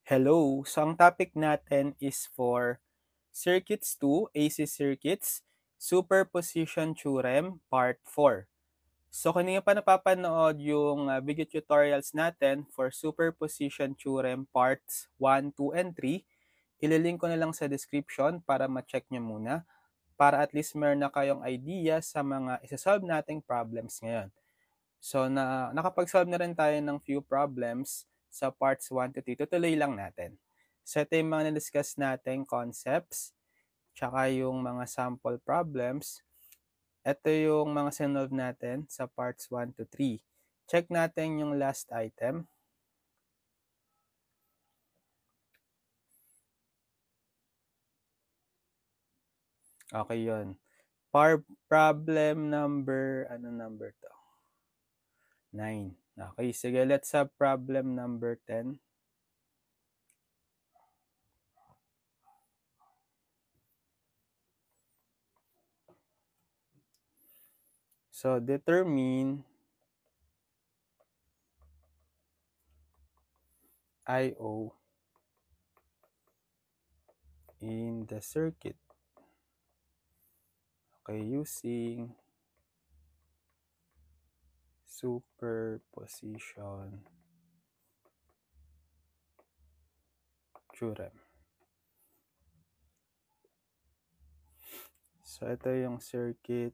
Hello! So ang topic natin is for Circuits 2, AC Circuits, Superposition Theorem, Part 4. So kung hindi pa napapanood yung video tutorials natin for Superposition Theorem Parts 1, 2, and 3, ililink ko na lang sa description para ma-check nyo muna para at least meron na kayong idea sa mga isa-solve nating problems ngayon. So nakapag-solve na rin tayo ng few problems sa parts 1 to 3. Tutuloy lang natin. So ito yung mga na-discuss natin concepts, tsaka yung mga sample problems. Ito yung mga sinolve natin sa parts 1 to 3. Check natin yung last item. Okay yun. Problem number, ano number to? 9. Okay, sige, let's have problem number 10. So, determine I/O in the circuit. Okay, using superposition theorem. So, ito yung circuit.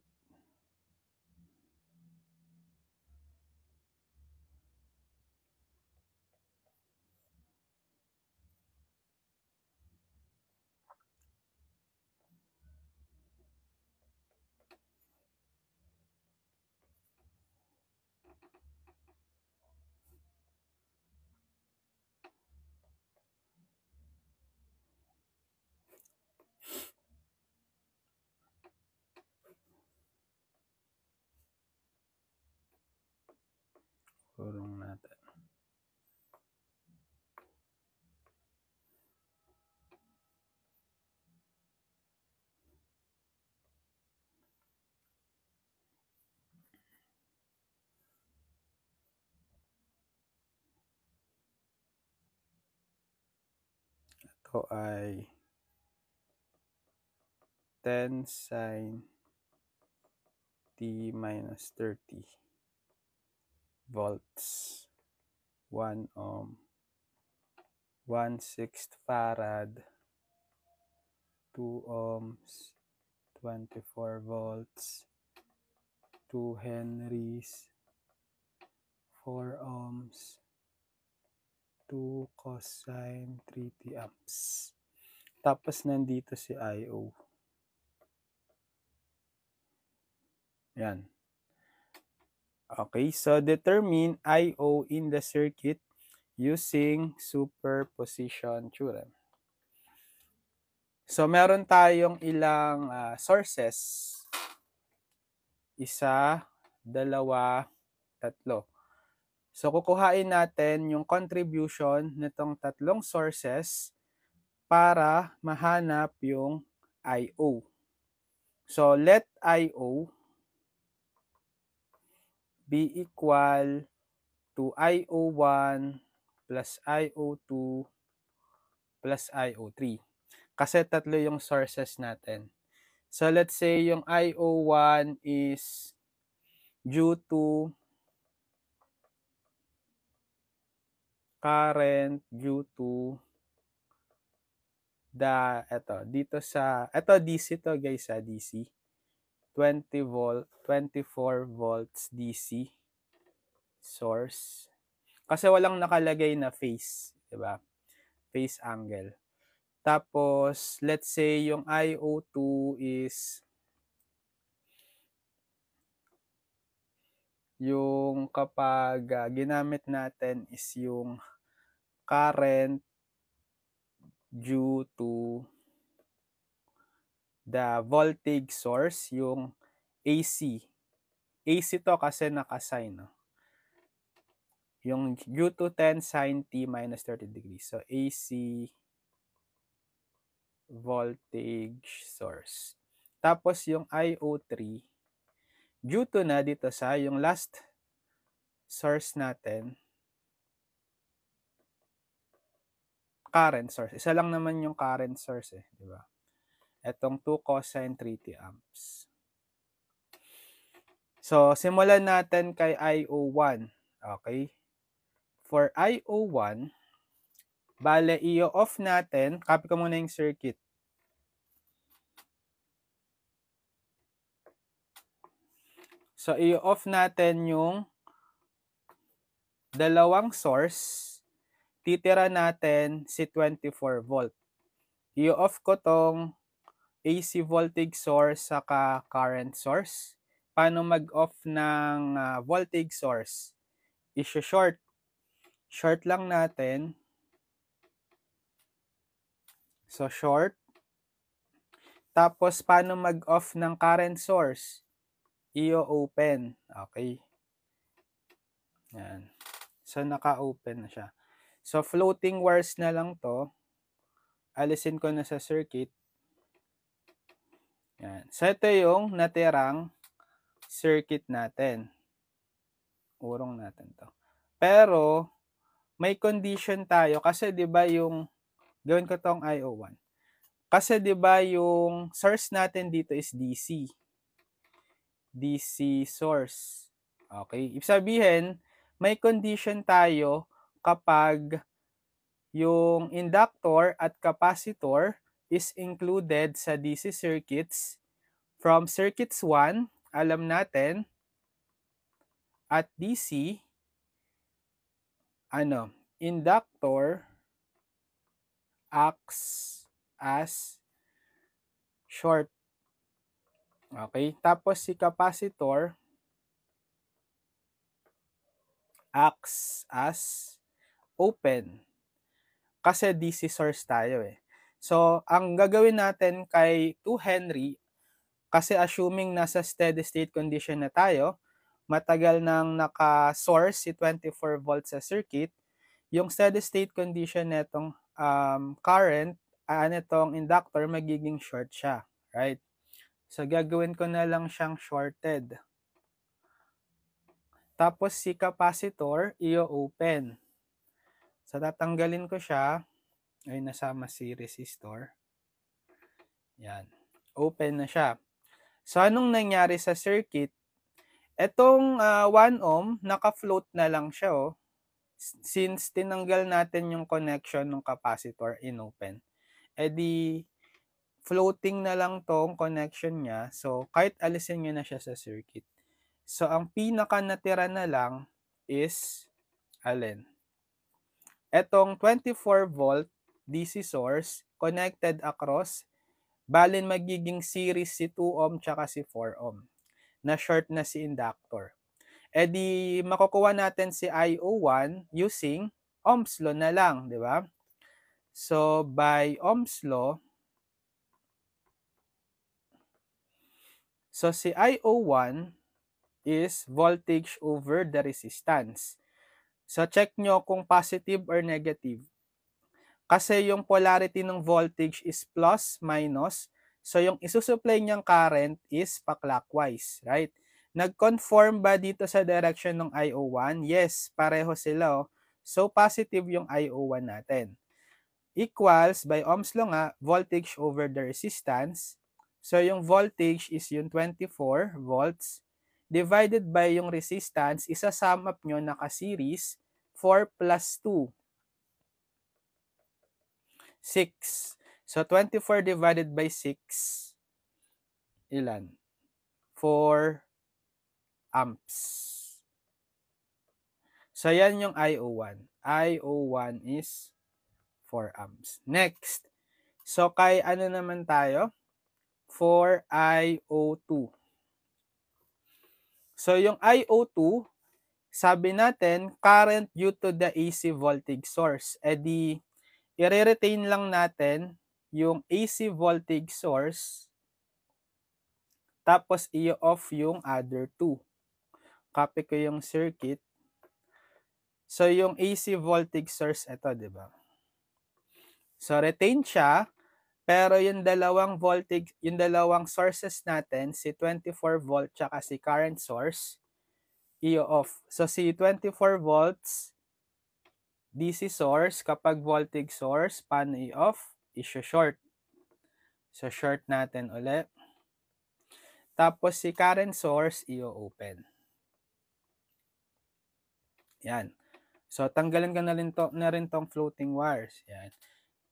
Kurong natin. Ito ay 10 sine t minus 30 volts, 1 ohm, 1/6 farad, 2 ohms, 24 volts, 2 henries, 4 ohms, 2 cosine 3t amps. Tapos nandito si I/O. Yan. Okay, so determine I/O in the circuit using superposition theorem. So meron tayong ilang sources. Isa, dalawa, tatlo. So kukuhain natin yung contribution nitong tatlong sources para mahanap yung I/O. So let I/O be equal to I/O1 plus I/O2 plus I/O3. Kasi tatlo yung sources natin. So let's say yung I/O1 is due to current due to ito DC to guys, DC. 24 volts DC source. Kasi walang nakalagay na phase, 'di ba? Phase angle. Tapos let's say yung I/O2 is yung kapag ginamit natin is yung current due to the voltage source, yung AC. AC to kasi naka-sign, no? Yung due to 10 sine t minus 30 degrees. So, AC voltage source. Tapos, yung I/O3, due to na dito sa yung last source natin, current source. Isa lang naman yung current source eh, di ba? Etong 2 cosine 3t amps. So, simulan natin kay IO1. Okay? For IO1, bale, i-off natin. Copy ko muna yung circuit. So, i-off natin yung dalawang source. Titira natin si 24 volt. I-off ko tong AC voltage source saka current source. Paano mag-off ng voltage source? I-short. Short lang natin. So, short. Tapos, paano mag-off ng current source? I-open. Okay. Yan. So, naka-open na siya. So, floating wires na lang to. Alisin ko na sa circuit. Yan. So, ito yung natirang circuit natin. Urong natin to. Pero, may condition tayo kasi 'di ba yung gawin ko tong IO1. Kasi 'di ba yung source natin dito is DC. DC source. Okay? Ibig sabihin, may condition tayo kapag yung inductor at capacitor is included sa DC circuits. From circuits 1, alam natin, at DC, inductor acts as short. Okay? Tapos si capacitor acts as open. Kasi DC source tayo eh. So, ang gagawin natin kay 2 Henry, kasi assuming nasa steady state condition na tayo, matagal nang naka-source si 24 volts sa circuit, yung steady state condition netong current, netong inductor, magiging short siya. Right? So, gagawin ko na lang siyang shorted. Tapos, si capacitor, i-open. So, tatanggalin ko siya. Ay, nasama si resistor. Yan. Open na siya. So, anong nangyari sa circuit? Etong 1 ohm, naka-float na lang siya. Oh. Since tinanggal natin yung connection ng capacitor, in-open. E di, floating na lang tong connection niya. So, kahit alisin nyo na siya sa circuit. So, ang pinaka natira na lang is, alin? Etong 24 volt DC source connected across, balin magiging series si 2 ohm tsaka si 4 ohm. Na short na si inductor. E di, makukuha natin si IO1 using Ohm's law na lang, di ba? So, by Ohm's law, so si IO1 is voltage over the resistance. So, check nyo kung positive or negative. Kasi yung polarity ng voltage is plus, minus. So, yung isusupply niyang current is pa-clockwise, right? Nag-conform ba dito sa direction ng IO1? Yes, pareho sila. Oh. So, positive yung IO1 natin. Equals, by Ohm's law nga, voltage over the resistance. So, yung voltage is yung 24 volts. Divided by yung resistance, isa-sum up nyo naka-series, 4 plus 2. 6. So, 24 divided by 6, ilan? 4 amps. So, yan yung IO1. IO1 is 4 amps. Next. So, kay ano naman tayo? For IO2. So, yung IO2, sabi natin, current due to the AC voltage source. E di, i-retain lang natin yung AC voltage source, tapos i-off yung other two. Copy ko yung circuit. So, yung AC voltage source, ito, di ba? So, retain siya, pero yung dalawang voltage, yung dalawang sources natin, si 24 volt tsaka si current source, i-off. So, si 24 volts, DC source, kapag voltage source, paano i-off? I-short. So, short natin ulit. Tapos, si current source, i-open. Yan. So, tanggalin ka na rin tong floating wires. Yan.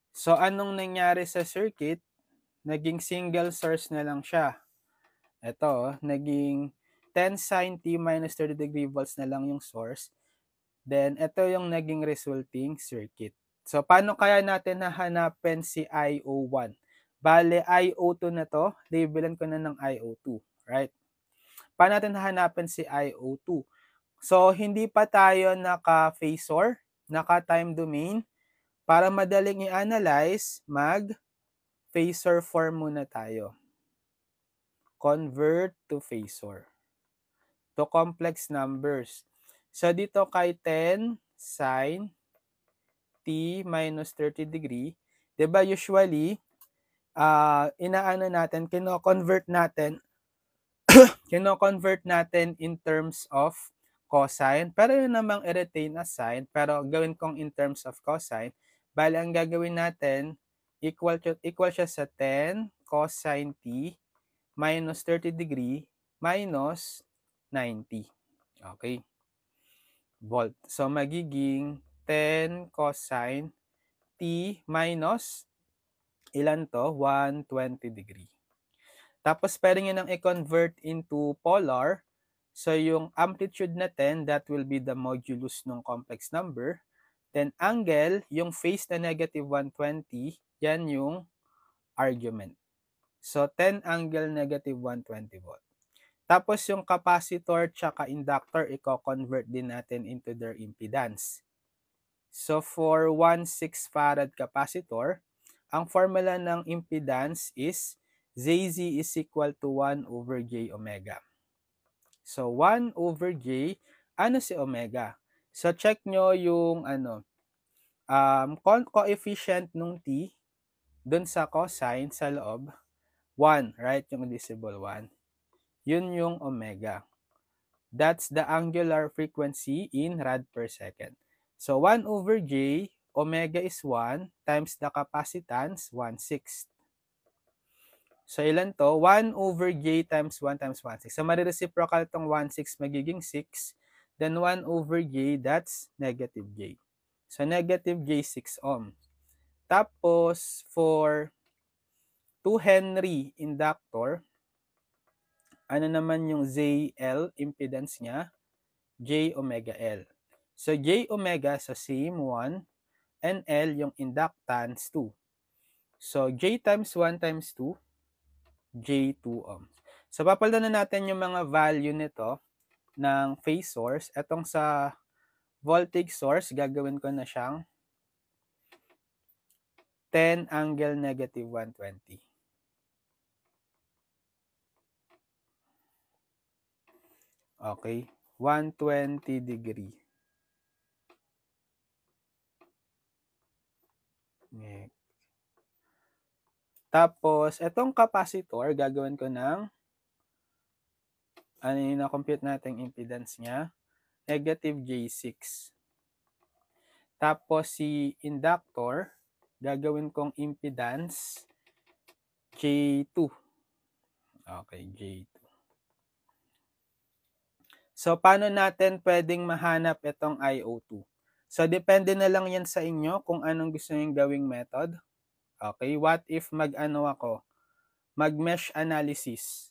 So, anong nangyari sa circuit? Naging single source na lang siya. Ito, naging 10 sin t minus 30 degree volts na lang yung source. Then, ito yung naging resulting circuit. So, paano kaya natin nahanapin si IO1? Bale, IO2 na to, labelan ko na ng IO2, right? Paano natin hahanapin si IO2? So, hindi pa tayo naka-phasor, naka-time domain. Para madaling i-analyze, mag-phasor form muna tayo. Convert to phasor. To complex numbers. So, dito kay 10 sin t minus 30 degree, diba usually, inaano natin, kino-convert natin in terms of cosine. Pero yun namang i-retain as sine, pero gawin kong in terms of cosine. Bali, ang gagawin natin, equal siya sa 10 cosine t minus 30 degree minus 90. Okay. Volt. So, magiging 10 cosine t minus ilan to? 120 degree. Tapos, pwede nyo nang i-convert into polar. So, yung amplitude na 10, that will be the modulus ng complex number. Then, angle, yung phase na negative 120, yan yung argument. So, 10 angle negative 120 volt. Tapos, yung capacitor tsaka inductor, i-convert din natin into their impedance. So, for 1.6 farad capacitor, ang formula ng impedance is ZZ is equal to 1 over J omega. So, 1 over J, ano si omega? So, check nyo yung coefficient nung T dun sa cosine sa loob. 1, right? Yung divisible 1. Yun yung omega. That's the angular frequency in rad per second. So, 1 over J, omega is 1 times the capacitance, 1/6. So, ilan to? 1 over J times 1 times 1/6. So, marireciprocal tong 1/6 magiging 6. Then, 1 over J, that's negative J. So, negative J 6 ohm. Tapos, for 2 Henry inductor, ano naman yung ZL impedance niya? J omega L. So, J omega sa same 1 and L yung inductance 2. So, J times 1 times 2, J 2 ohms. So, papalitan na natin yung mga value nito ng phase source. Etong sa voltage source, gagawin ko na siyang 10 angle negative 120. Okay, 120 degree. Tapos, etong capacitor, gagawin ko ng ano yung na-compute natin impedance niya? Negative J6. Tapos, si inductor, gagawin kong impedance J2. Okay, J2. So, paano natin pwedeng mahanap itong IO2? So, depende na lang yan sa inyo kung anong gusto nyo gawing method. Okay, what if mag-mesh analysis.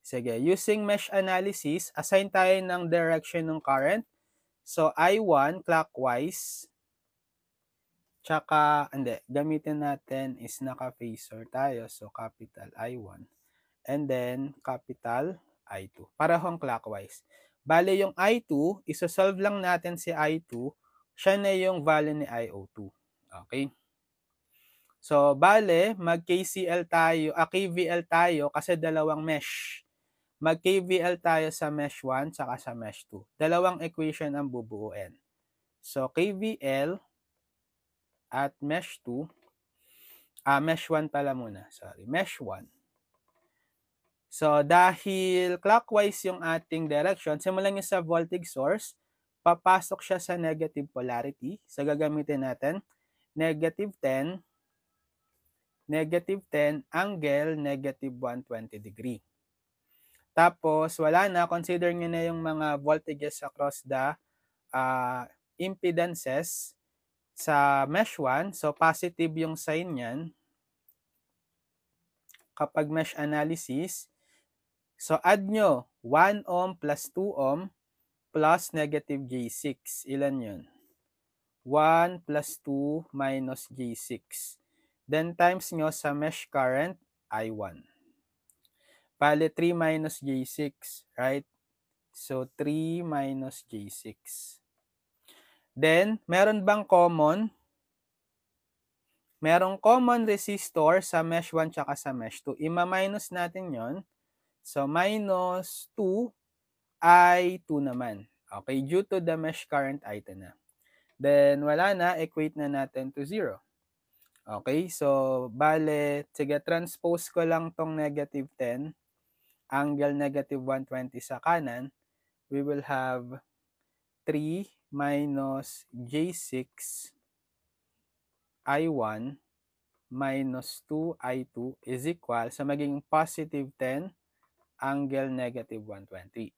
Sige, using mesh analysis, assign tayo ng direction ng current. So, I1 clockwise. Tsaka, gamitin natin is naka-phasor tayo. So, capital I1. And then, capital I2. Parehong clockwise. Bale, yung I2, isosolve lang natin si I2. Siya na yung value ni IO2. Okay? So, bale, mag-KCL tayo, KVL tayo kasi dalawang mesh. Mag-KVL tayo sa mesh 1 saka sa mesh 2. Dalawang equation ang bubuuin. So, KVL at mesh 2, mesh 1 pala muna. Sorry, mesh 1. So, dahil clockwise yung ating direction, simulan nyo sa voltage source. papasok siya sa negative polarity. So, gagamitin natin negative 10, angle, negative 120 degree. Tapos, wala na. Consider nyo na yung mga voltages across the impedances sa mesh 1. So, positive yung sign niyan kapag mesh analysis. So, add nyo 1 ohm plus 2 ohm plus negative J6. Ilan yun? 1 plus 2 minus J6. Then, times nyo sa mesh current, I1. Bale, 3 minus J6, right? So, 3 minus J6. Then, meron bang common? Merong common resistor sa mesh 1 tsaka sa mesh 2. Ima-minus natin yon. So, minus 2 I2 naman. Okay, due to the mesh current I2 na. Then, wala na, equate na natin to 0. Okay, so, bale, sige, transpose ko lang tong negative 10, angle negative 120 sa kanan. We will have 3 minus J6 I1 minus 2 I2 is equal sa maging positive 10 angle negative 120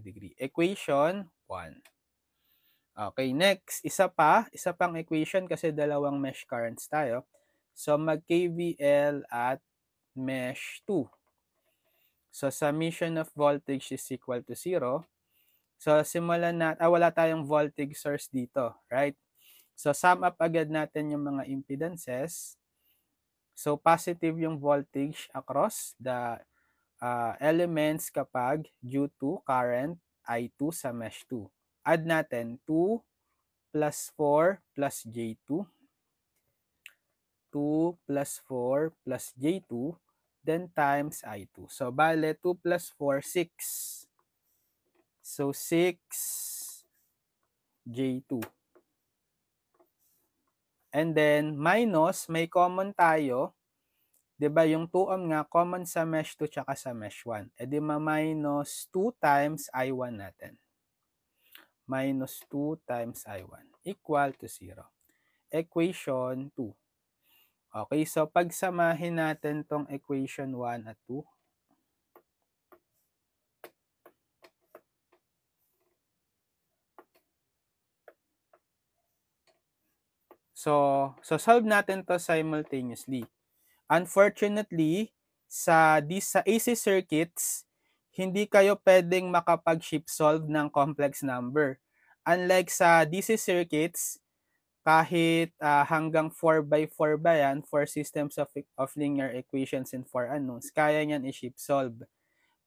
degree. Equation 1. Okay, next, isa pang equation kasi dalawang mesh currents tayo. So, mag-KVL at mesh 2. So, summation of voltage is equal to 0. So, simulan na, wala tayong voltage source dito, right? So, sum up agad natin yung mga impedances. So, positive yung voltage across the elements kapag due to current I2 sa mesh 2. Add natin 2 plus 4 plus J2. 2 plus 4 plus J2. Then times I2. So, bale 2 plus 4, 6. So, 6 J2. And then, minus, may common tayo. 'Di ba yung 2 ohm nga, common sa mesh 2 tsaka sa mesh 1. E di ma-minus 2 times I1 natin. Minus 2 times I1 equal to 0. Equation 2. Okay, so pagsamahin natin tong equation 1 at 2. So solve natin to simultaneously. Unfortunately, sa AC circuits, hindi kayo pwedeng makapag-shift solve ng complex number. Unlike sa DC circuits, kahit hanggang 4x4 ba yan, 4 systems of linear equations and 4 unknowns, kaya niyan i-shift solve.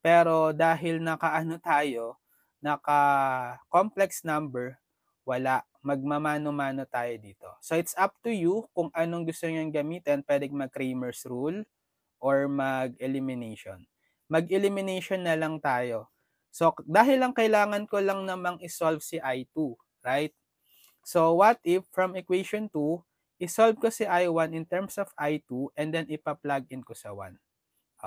Pero dahil naka-complex number, wala. Magmamano-mano tayo dito. So, it's up to you kung anong gusto nyo gamitin. Pwedeng mag-Cramer's rule or mag-elimination. Mag-elimination na lang tayo. So, dahil lang kailangan ko lang namang isolve si I2, right? So, what if from equation 2, isolve ko si I1 in terms of I2 and then ipa-plug in ko sa 1.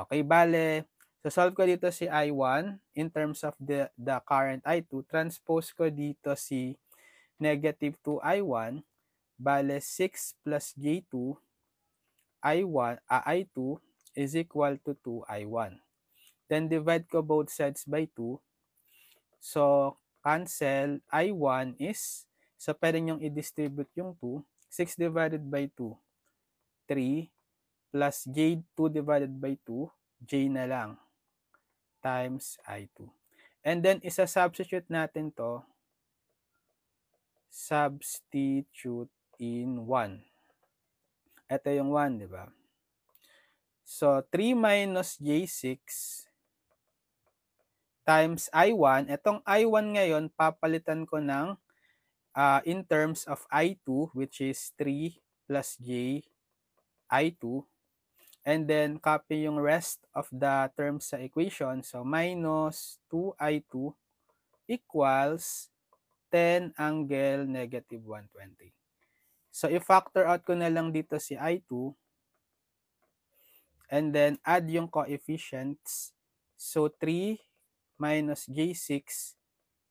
Okay, bale, so solve ko dito si I1 in terms of the current I2. Transpose ko dito si negative 2 I1, bale 6 plus J2 I2 is equal to 2 I1. Then divide ko both sides by 2. So, cancel I1 is, so pwede nyong i-distribute yung 2. 6 divided by 2, 3 plus J2 divided by 2, J na lang, times I2. And then, isa-substitute natin to. Substitute in 1. Ito yung 1, di ba? So, 3 minus J6 times I1. Itong I1 ngayon, papalitan ko ng in terms of I2, which is 3 plus J I2. And then, copy yung rest of the terms sa equation. So, minus 2I2 equals 10 angle negative 120. So, i-factor out ko na lang dito si I2. And then, add yung coefficients. So, 3 minus J6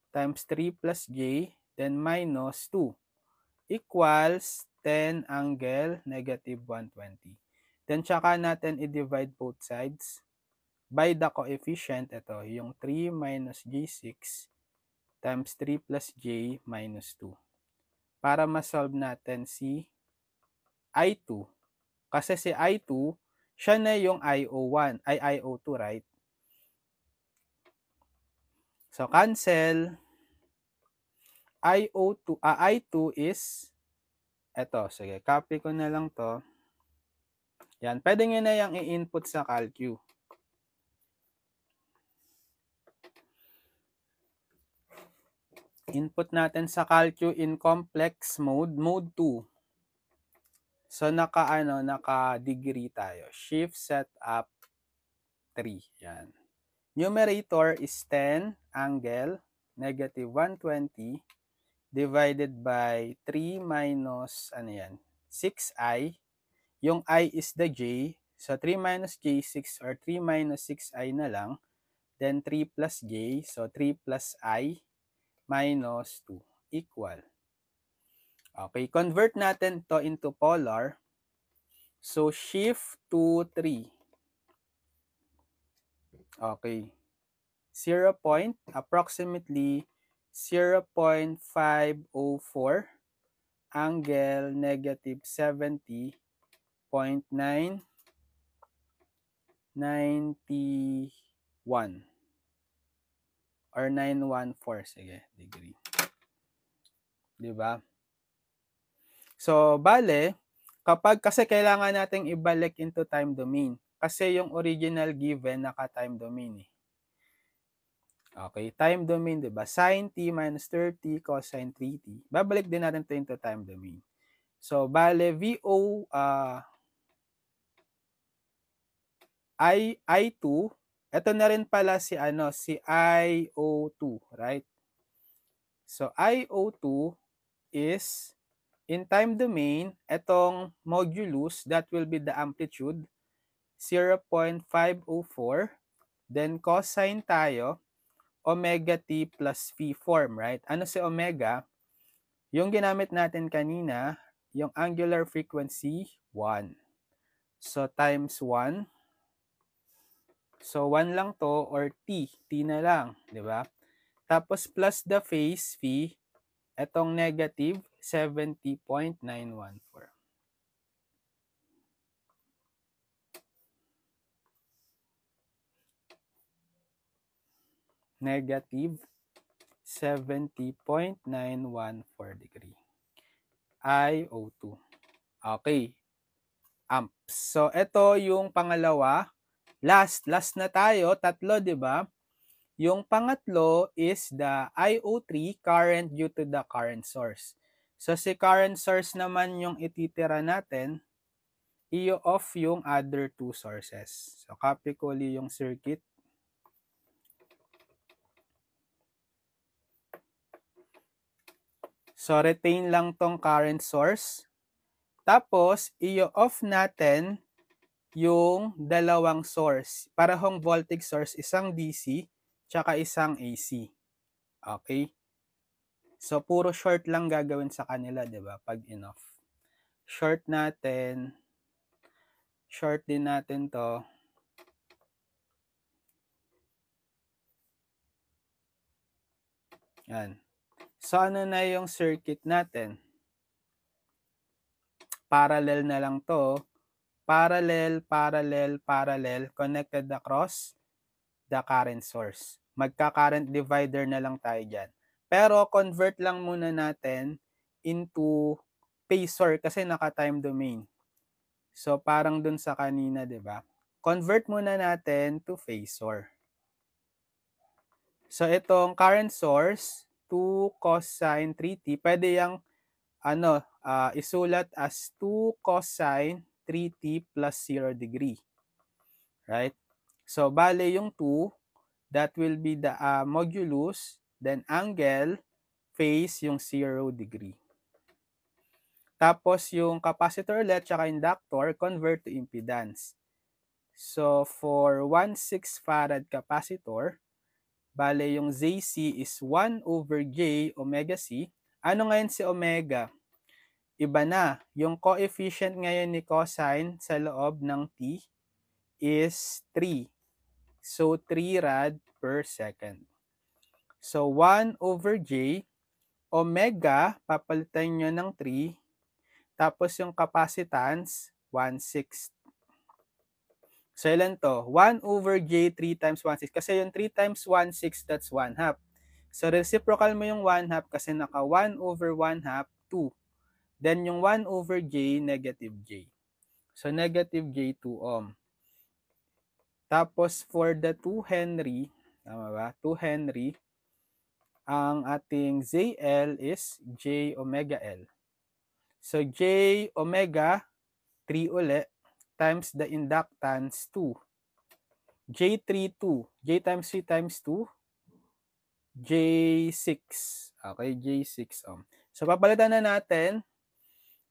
times 3 plus j, then minus 2 equals 10 angle negative 120. Then tsaka natin i-divide both sides by the coefficient. Ito, yung 3 minus j6 times 3 plus j minus 2. Para ma-solve natin si I2. Kasi si I2, siya na yung IO1, ay IO2, right? So, cancel. I2 is, eto, sige, copy ko na lang to. Yan, pwede nyo na yung i-input sa Calcu. Input natin sa Calcu in complex mode, mode 2. So, naka-degree tayo. Shift setup 3. Yan. Numerator is 10 angle negative 120 divided by 3 minus, 6i. Yung I is the J. So, 3 minus J6 or 3 minus 6I na lang. Then, 3 plus J. So, 3 plus I minus 2 equal. Okay, convert natin to into polar. So, shift to 3. Okay. Approximately 0.504 angle negative 70.991 or 914, sige, degree. Diba? So, bale, kasi kailangan nating ibalik into time domain. Kasi yung original given naka-time domain eh. Okay, time domain, diba? Sin t minus 30 cosine 3t. Babalik din natin ito into time domain. So, bale, VO I2, ito na rin pala si IO2, right? So, IO2 is in time domain, itong modulus, that will be the amplitude, 0.504. Then, cosine tayo, omega t plus phi form, right? Ano si omega? Yung ginamit natin kanina, yung angular frequency, 1. So, times 1. So, 1 lang to or t. T na lang, di ba? Tapos, plus the phase phi, etong negative 70.914. Negative 70.914 degree. IO2. Okay. Amps. So, ito yung pangalawa. Last na tayo. Tatlo, di ba? Yung pangatlo is the IO3, current due to the current source. So, si current source naman yung ititira natin. I-off yung other two sources. So, copy ko ulit yung circuit. So, retain lang tong current source. Tapos, i-off natin yung dalawang source. Parehong voltage source, isang DC, tsaka isang AC. Okay? So, puro short lang gagawin sa kanila, di ba? Pag in-off. Short din natin to. Yan. So, ano na yung circuit natin? Parallel na lang to. Parallel, connected across the current source. Magka-current divider na lang tayo dyan. Pero, convert lang muna natin into phasor kasi naka-time domain. So, parang dun sa kanina, di ba? Convert muna natin to phasor. So, itong current source, 2 cosine 3t, pwede yung isulat as 2 cosine 3t plus 0 degree. Right? So, bale yung 2, that will be the modulus, then angle, phase yung 0 degree. Tapos, yung capacitor ulit, tsaka inductor, convert to impedance. So, for 1/6 farad capacitor, Bale, yung ZC is 1 over J omega C. Ano ngayon si omega? Iba na. Yung coefficient ngayon ni cosine sa loob ng t is 3. So, 3 rad per second. So, 1 over J, omega, papalitan nyo ng 3, tapos yung capacitance, 1/6. So, ilan to? 1 over J, 3 times 1/6. Kasi yung 3 times 1/6, that's 1 half. So, reciprocal mo yung 1 half kasi naka 1 over 1 half, 2. Then, yung 1 over J, negative J. So, negative J, 2 ohm. Tapos, for the 2 Henry, tama ba? 2 Henry, ang ating ZL is J omega L. So, J omega, 3 uli, times the inductance, 2. J3, 2. J times 3 times 2, J6. Okay, J6 ohm. So, papalitan na natin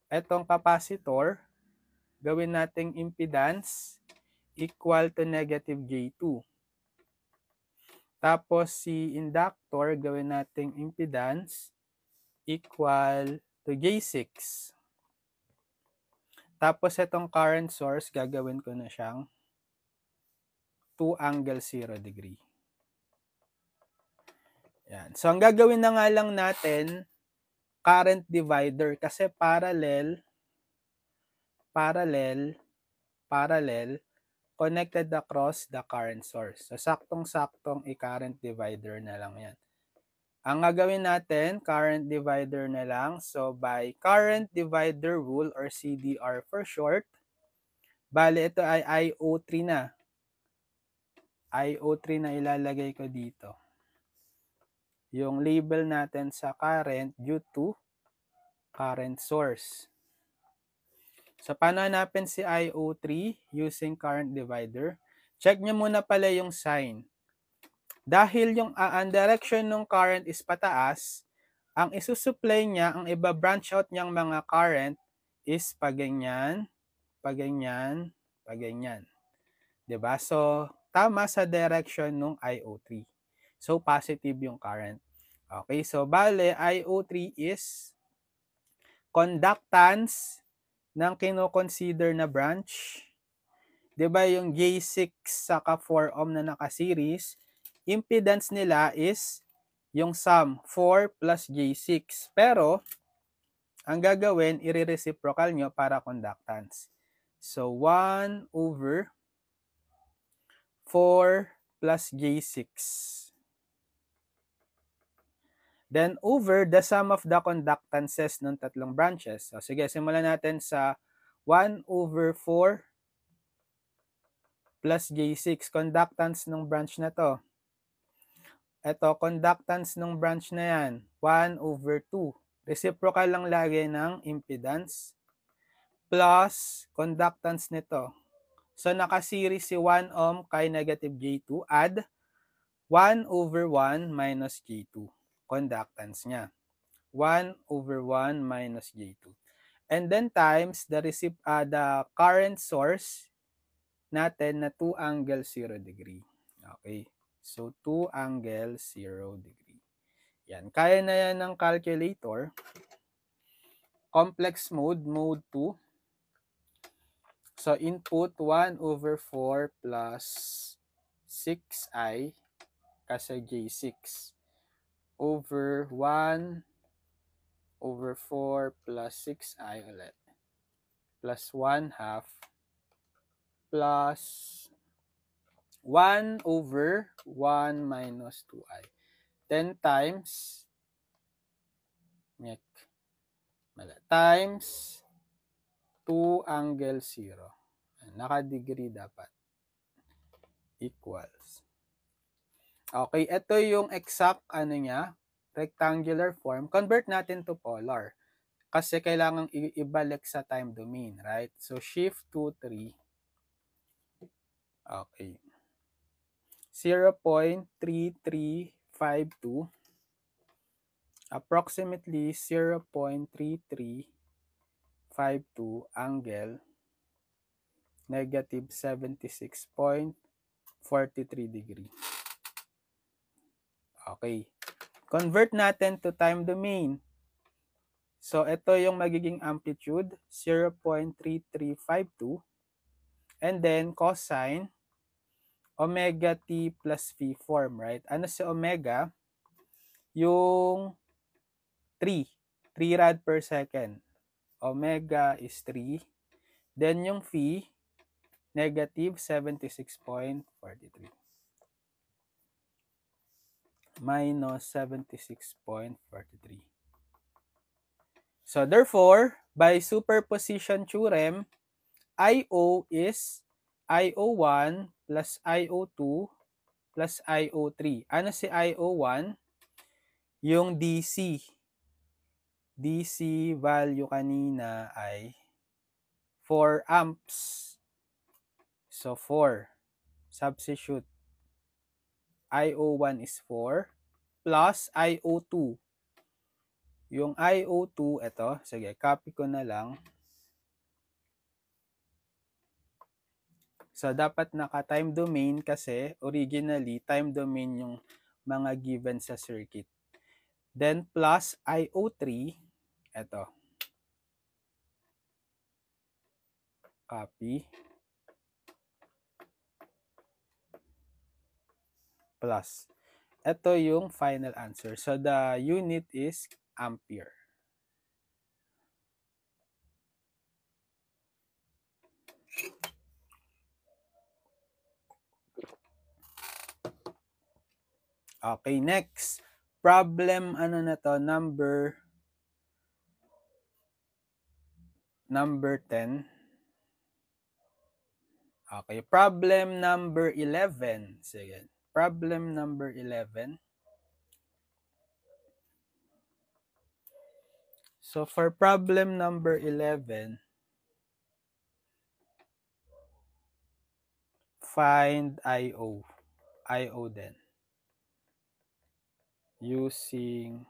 itong capacitor. Gawin nating impedance equal to negative J2. Tapos, si inductor, gawin nating impedance equal to J6. Tapos, itong current source, gagawin ko na siyang 2 angle 0 degree. Yan. So, ang gagawin na nga lang natin, current divider. Kasi parallel, connected across the current source. So, saktong-saktong i-current divider na lang yan. Ang gagawin natin, current divider na lang. So, by current divider rule or CDR for short, bali ito ay IO3 na. IO3 na ilalagay ko dito. Yung label natin sa current due to current source. So, paano hanapin si IO3 using current divider? Check nyo muna pala yung sign. Dahil yung ang direction ng current is pataas, ang isusupply niya, ang iba-branch out niyang mga current is paganyan, paganyan, paganyan. 'Di ba? So, tama sa direction ng IO3. So, positive yung current. Okay, so bale, IO3 is conductance ng kino-consider na branch. 'Di ba yung J6 saka 4 ohm na naka-series, impedance nila is yung sum, 4 plus J6. Pero, ang gagawin, i-reciprocal nyo para conductance. So, 1 over 4 plus J6. Then, over the sum of the conductances ng tatlong branches. So, sige, simulan natin sa 1 over 4 plus J6. Conductance ng branch na to. Ito, conductance ng branch na yan, 1 over 2. Reciprocal lang lagi ng impedance plus conductance nito. So, naka-series si 1 ohm kay negative J2. Add 1 over 1 minus J2. Conductance niya. 1 over 1 minus J2. And then times the current source natin na 2 angle 0 degree. Okay. So, 2 angle 0 degree. Yan. Kaya na yan ng calculator. Complex mode, mode 2. So, input 1 over 4 plus 6i kasi J6 over 1 over 4 plus 6i ulit plus 1 half plus 1 over 1 minus 2i. 10 times times 2 angle 0. Naka-degree dapat. Equals. Okay, ito yung exact rectangular form. Convert natin to polar. Kasi kailangan ibalik sa time domain, right? So, shift 2, 3. Okay. 0.3352. Approximately 0.3352 angle negative 76.43 degree. Okay. Convert natin to time domain. So, ito yung magiging amplitude, 0.3352. And then, cosine, omega t plus v form, right? Ano si omega? Yung 3. 3 rad per second. Omega is 3. Then, yung v, negative 76.43. Minus 76.43. So, therefore, by superposition theorem, IO is IO1 plus IO2 plus IO3. Ano si IO1? Yung DC. DC value kanina ay 4 amps. So, 4. Substitute. IO1 is 4 plus IO2. Yung IO2, ito. Sige, copy ko na lang. So, dapat naka-time domain kasi originally, time domain yung mga given sa circuit. Then, plus IO3, ito. Copy. Plus. Ito yung final answer. So, the unit is ampere. Okay, next. Problem, ano na to? Number 10. Okay, problem number 11. Sige. Problem number 11. So, for problem number 11, find IO. IO then. Using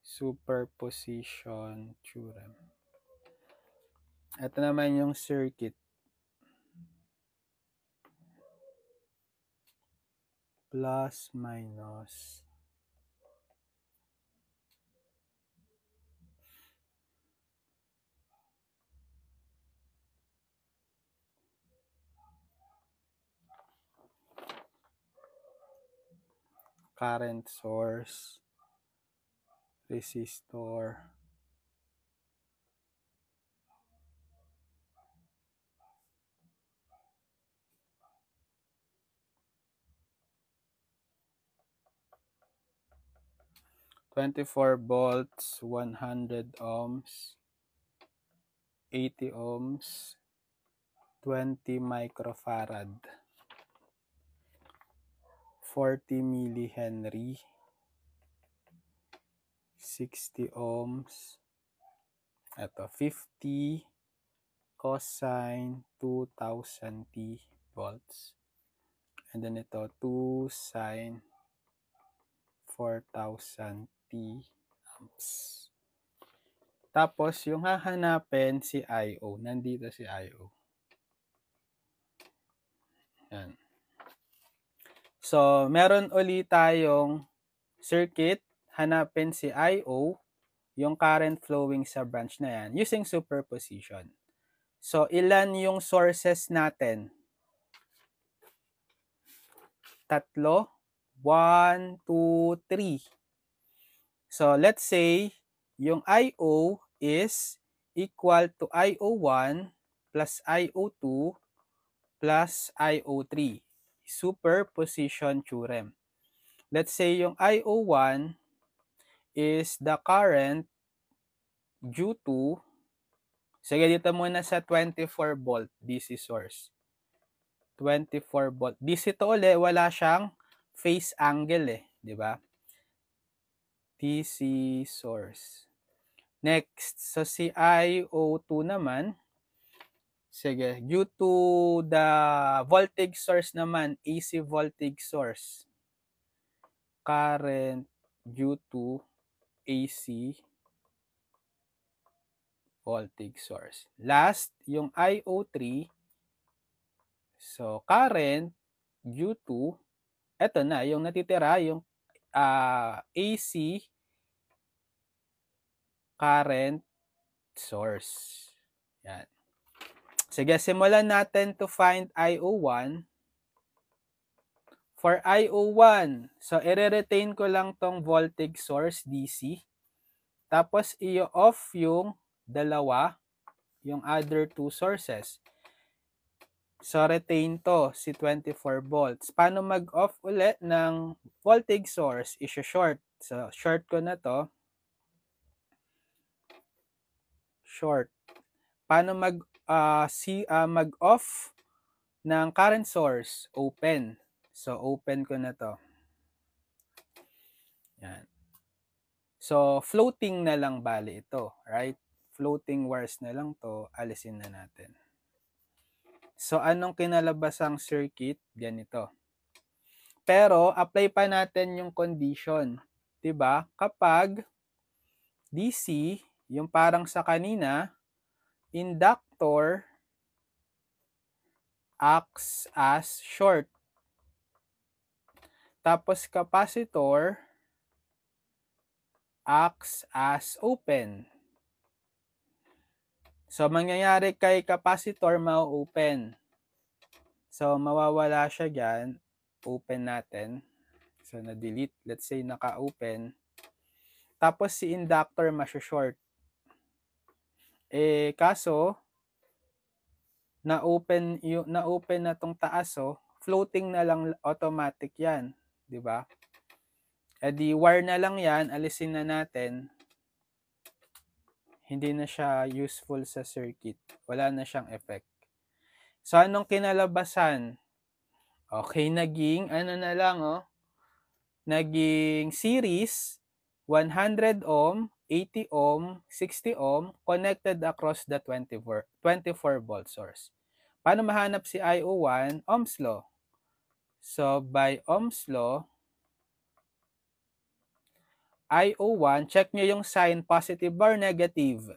superposition theorem. Ito naman yung circuit. Plus, minus. Current source. Resistor. (24 volts, 100 ohms, 80 ohms, 20 microfarad, 40 millihenry, 60 ohms, ito 50 cosine 2000 t volts, and then ito 2 sine 4000 t amps. Tapos yung hahanapin si IO, nandito si IO. Yan. So, meron ulit tayong circuit, hanapin si IO, yung current flowing sa branch na yan, using superposition. So, ilan yung sources natin? 3. 1, 2, 3. So, let's say, yung IO is equal to IO1 plus IO2 plus IO3. Superposition theorem. Let's say yung IO1 is the current due to, sige dito muna sa 24 volt DC source. 24 volt. DC to ulit, wala siyang phase angle eh, di ba? DC source. Next, so si IO2 naman, sige, due to the voltage source naman, AC voltage source. Current due to AC voltage source. Last, yung IO3, so current due to eto na, yung natitira, yung AC current source. Yan. Sige, simulan natin to find IO1. For IO1, so i-retain ko lang tong voltage source DC. Tapos i-off yung dalawa, yung other two sources. So retain to, si 24 volts. Paano mag-off ulit ng voltage source? I-short. So short ko na to. Short. Paano mag-off ng current source? Open. So open ko na to. Yan. So floating na lang bali ito, right? Floating wires na lang to, alisin na natin. So anong kinalabasang circuit? Ganito. Pero apply pa natin yung condition, 'di ba? Kapag DC, yung parang sa kanina, inductor acts as short. Tapos capacitor acts as open. So mangyayari kay capacitor, ma-open. So mawawala siya diyan, open natin. So na-delete, let's say naka-open. Tapos si inductor ma-short. Kaso na-open na tong taas, floating na lang, automatic 'yan, 'di ba? Di wire na lang 'yan, alisin na natin. Hindi na siya useful sa circuit. Wala na siyang effect. So anong kinalabasan? Okay, naging ano na lang, naging series 100 ohm, 80 ohm, 60 ohm connected across the 24 volt source. Paano mahanap si IO1? Ohm's law. So by Ohm's law, IO1, check nyo yung sign, positive or negative.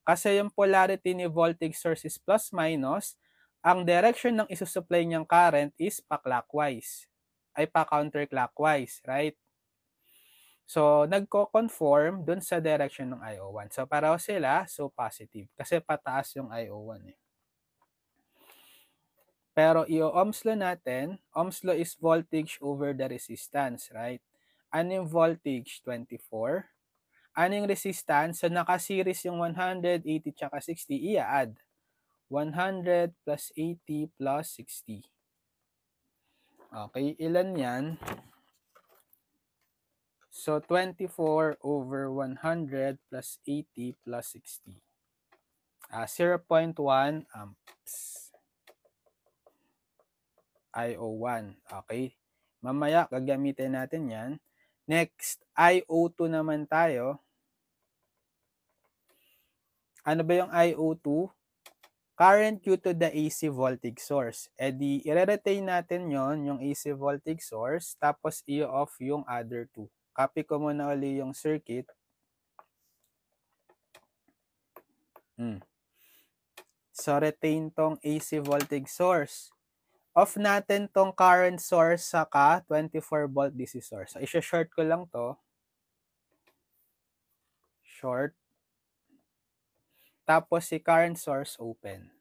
Kasi yung polarity ni voltage source is plus minus, ang direction ng isusupply niyang current is pa-clockwise. Ay pa-counterclockwise, right? So, nagko-conform dun sa direction ng IO1. So, pareho sila, so positive. Kasi pataas yung IO1 eh. Pero i-ohms law natin, Ohm's law is voltage over the resistance, right? Ano yung voltage? 24. Ano yung resistance? So, naka-series yung 100, 80, tsaka 60. I-add. 100 plus 80 plus 60. Okay, ilan yan? So, 24 over 100 plus 80 plus 60. 0.1 amps. IO1. Okay. Mamaya, gagamitin natin yan. Next, IO2 naman tayo. Ano ba yung IO2? Current due to the AC voltage source. Di, i-retain natin yon, yung AC voltage source, tapos i-off yung other two. Copy ko muna ulit yung circuit. So, retain tong AC voltage source. Off natin tong current source saka 24 volt DC source. So, i-short ko lang to. Short. Tapos, si current source open.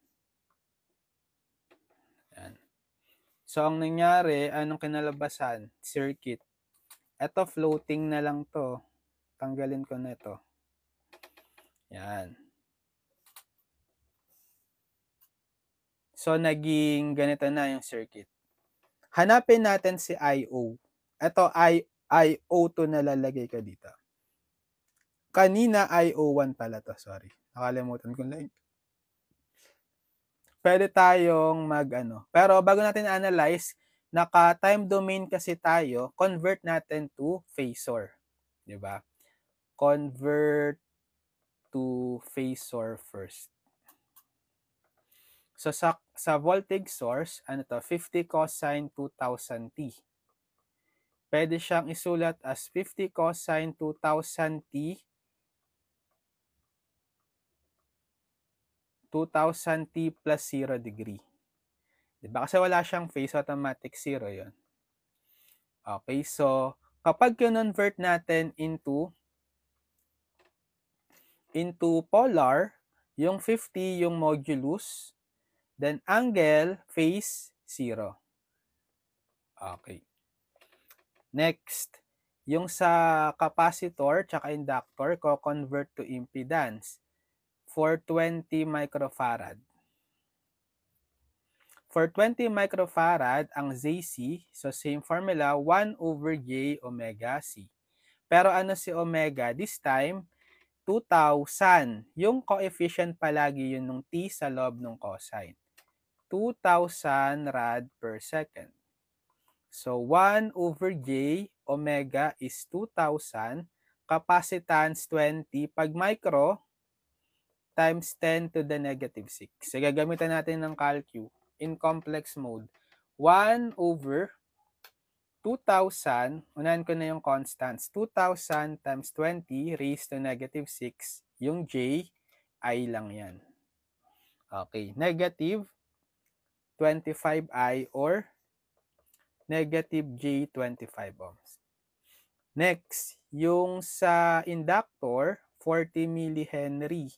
Yan. So, ang nangyari, anong kinalabasan? Circuit. Ito, floating na lang to. Tanggalin ko na ito. Yan. So, naging ganito na yung circuit. Hanapin natin si IO. Ito, IO2 na lalagay ko dito. Kanina, IO1 pala to. Sorry. Nakalimutan ko lang. Pwede tayong Pero bago natin analyze, naka-time domain kasi tayo, convert natin to phasor. Diba? Convert to phasor first. So, sa voltage source, 50 cosine 2000t. Pwede siyang isulat as 50 cosine 2000t 2000t plus 0 degree. Diba? Kasi wala siyang phase, automatic 0 yon. Okay, so kapag convert natin into polar, yung 50 yung modulus, then angle, phase, 0. Okay. Next, yung sa capacitor tsaka inductor, ko-convert to impedance for 20 microfarad. For 20 microfarad, ang ZC, so same formula, 1 over J omega C. Pero ano si omega? This time, 2,000. Yung coefficient palagi yun nung T sa loob ng cosine. 2,000 rad per second. So, 1 over J omega is 2,000. Capacitance 20. Pag micro, times 10 to the negative 6. So, gagamitan natin ng calcu in complex mode. 1 over 2,000, unahan ko na yung constants. 2,000 times 20 raised to negative 6. Yung J, I lang yan. Okay, negative 25I or negative J 25 ohms. Next, yung sa inductor, 40 millihenry.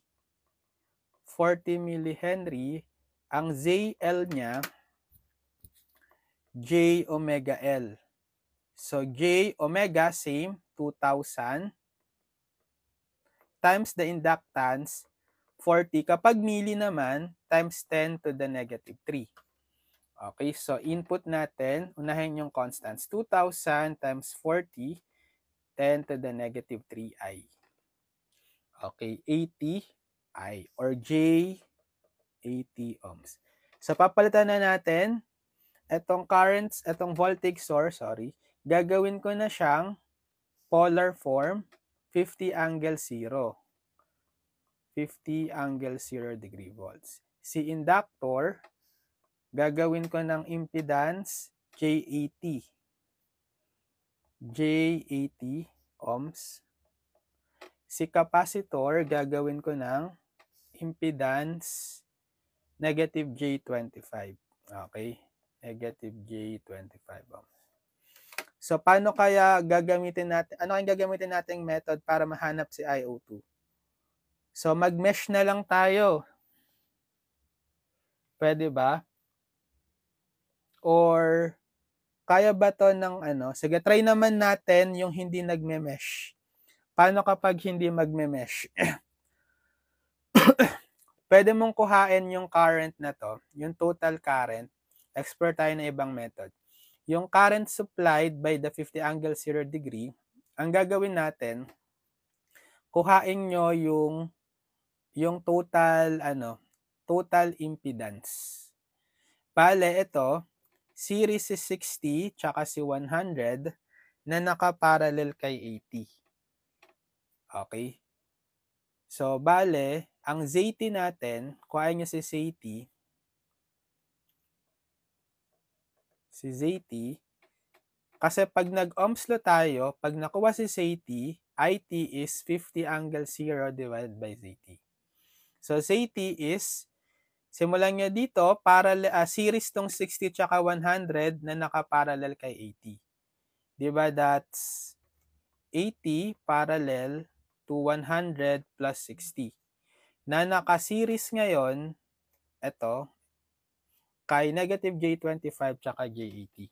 40 millihenry, ang ZL niya, J omega L. So, J omega, same, 2,000 times the inductance, 40. Kapag milli naman, times 10 to the negative 3. Okay, so input natin, unahin yung constants. 2,000 times 40, 10 to the negative 3i. Okay, 80i or J 80 ohms. So, papalitan na natin itong currents, itong voltage source, gagawin ko na siyang polar form, 50 angle 0. 50 angle 0 degree volts. Si inductor, gagawin ko ng impedance J80. J80 ohms. Si capacitor, gagawin ko ng impedance negative J25. Okay? Negative J25 ohms. So, paano kaya gagamitin natin, ano kayang gagamitin nating method para mahanap si IO2? So, mag-mesh na lang tayo. Pwede ba? Or, kaya ba to ng ano? Sige, try naman natin yung hindi nagme-mesh. Paano kapag hindi magme-mesh? Pwede mong kuhain yung current na to, yung total current. Expert tayo na ibang method. Yung current supplied by the 50 angle 0 degree, ang gagawin natin, kuhain nyo yung total, total impedance. Bale, ito, series si 60, tsaka si 100, na nakaparallel kay 80. Okay? So, bale, ang ZT natin, kuhain nyo si ZT, kasi pag nag-ohms law tayo, pag nakuha si ZT, IT is 50 angle 0 divided by ZT. So, ZT is, simulan nyo dito, series tong 60 tsaka 100 na nakaparallel kay 80. Diba, that's 80 parallel to 100 plus 60. Na naka-series ngayon, ito, kay negative J25 tsaka J80.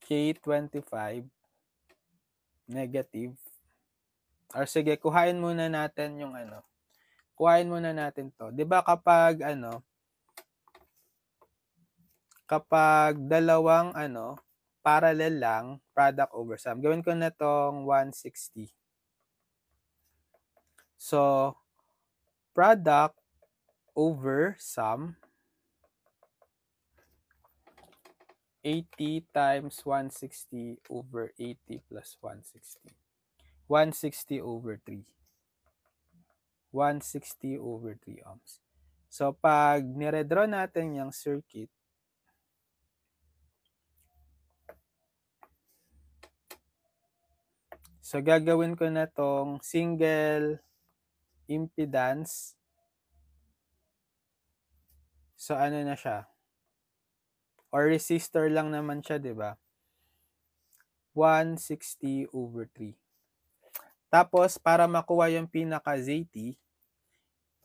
J25 negative. Or sige, kuhain muna natin yung kuhain muna natin to. 'Di ba kapag kapag dalawang parallel lang, product over sum. Gawin ko na tong 160. So, product over sum 80 times 160 over 80 plus 160. 160 over 3. 160 over 3 ohms. So, pag niredraw natin yung circuit, so gagawin ko na tong single impedance So, ano na siya? Or resistor lang naman siya, di ba? 160/3. Tapos, para makuha yung pinaka-ZT,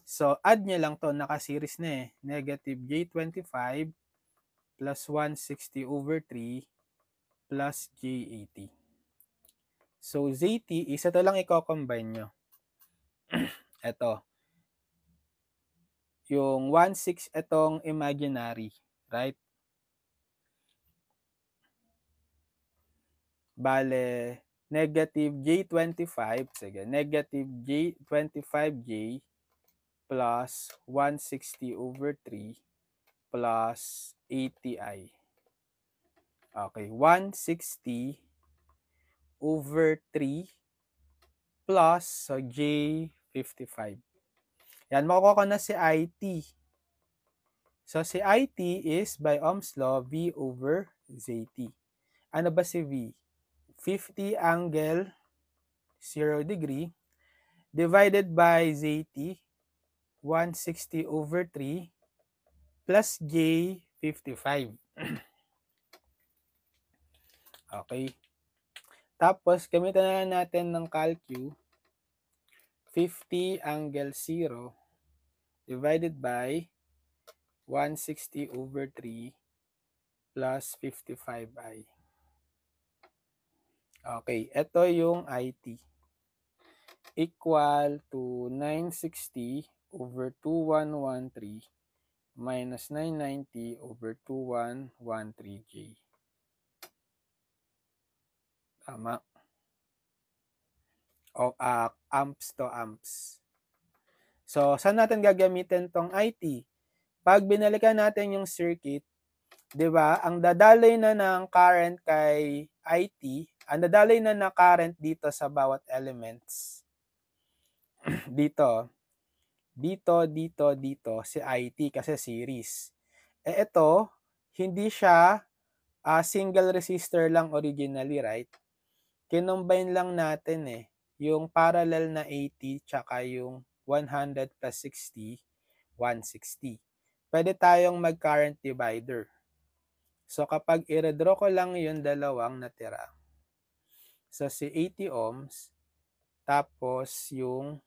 so, add nyo lang to, naka-series na eh. Negative J25 plus 160/3 plus J80. So, ZT is, ito lang i-combine nyo. Ito. Yung 1/6, itong imaginary. Right? Bale, negative J25, sige, negative J25J plus 160/3 plus 80I. Okay, 160/3 plus, so J55. Yan, makukuha ko na si IT. So, si IT is, by Ohm's law, V over ZT. Ano ba si V? 50 angle 0 degree divided by ZT, 160/3 plus J55. Okay. Tapos, gamitan na lang natin ng calcu. 50 angle 0 divided by 160/3 plus 55I. Okay, ito yung IT. Equal to 960/2113 minus 990/2113J. Tama. O, amps to amps. So, saan natin gagamitin tong IT? Pag binalikan natin yung circuit, di ba, ang dadaloy na ng current kay IT, ang dadaloy na ng current dito sa bawat elements, dito, si IT kasi series. Ito, hindi siya single resistor lang originally, right? Kinombine lang natin yung parallel na 80 tsaka yung 100 plus 60, 160. Pwede tayong mag-current divider. So, kapag i-redraw ko lang yung dalawang natira. So, si 80 ohms, tapos yung,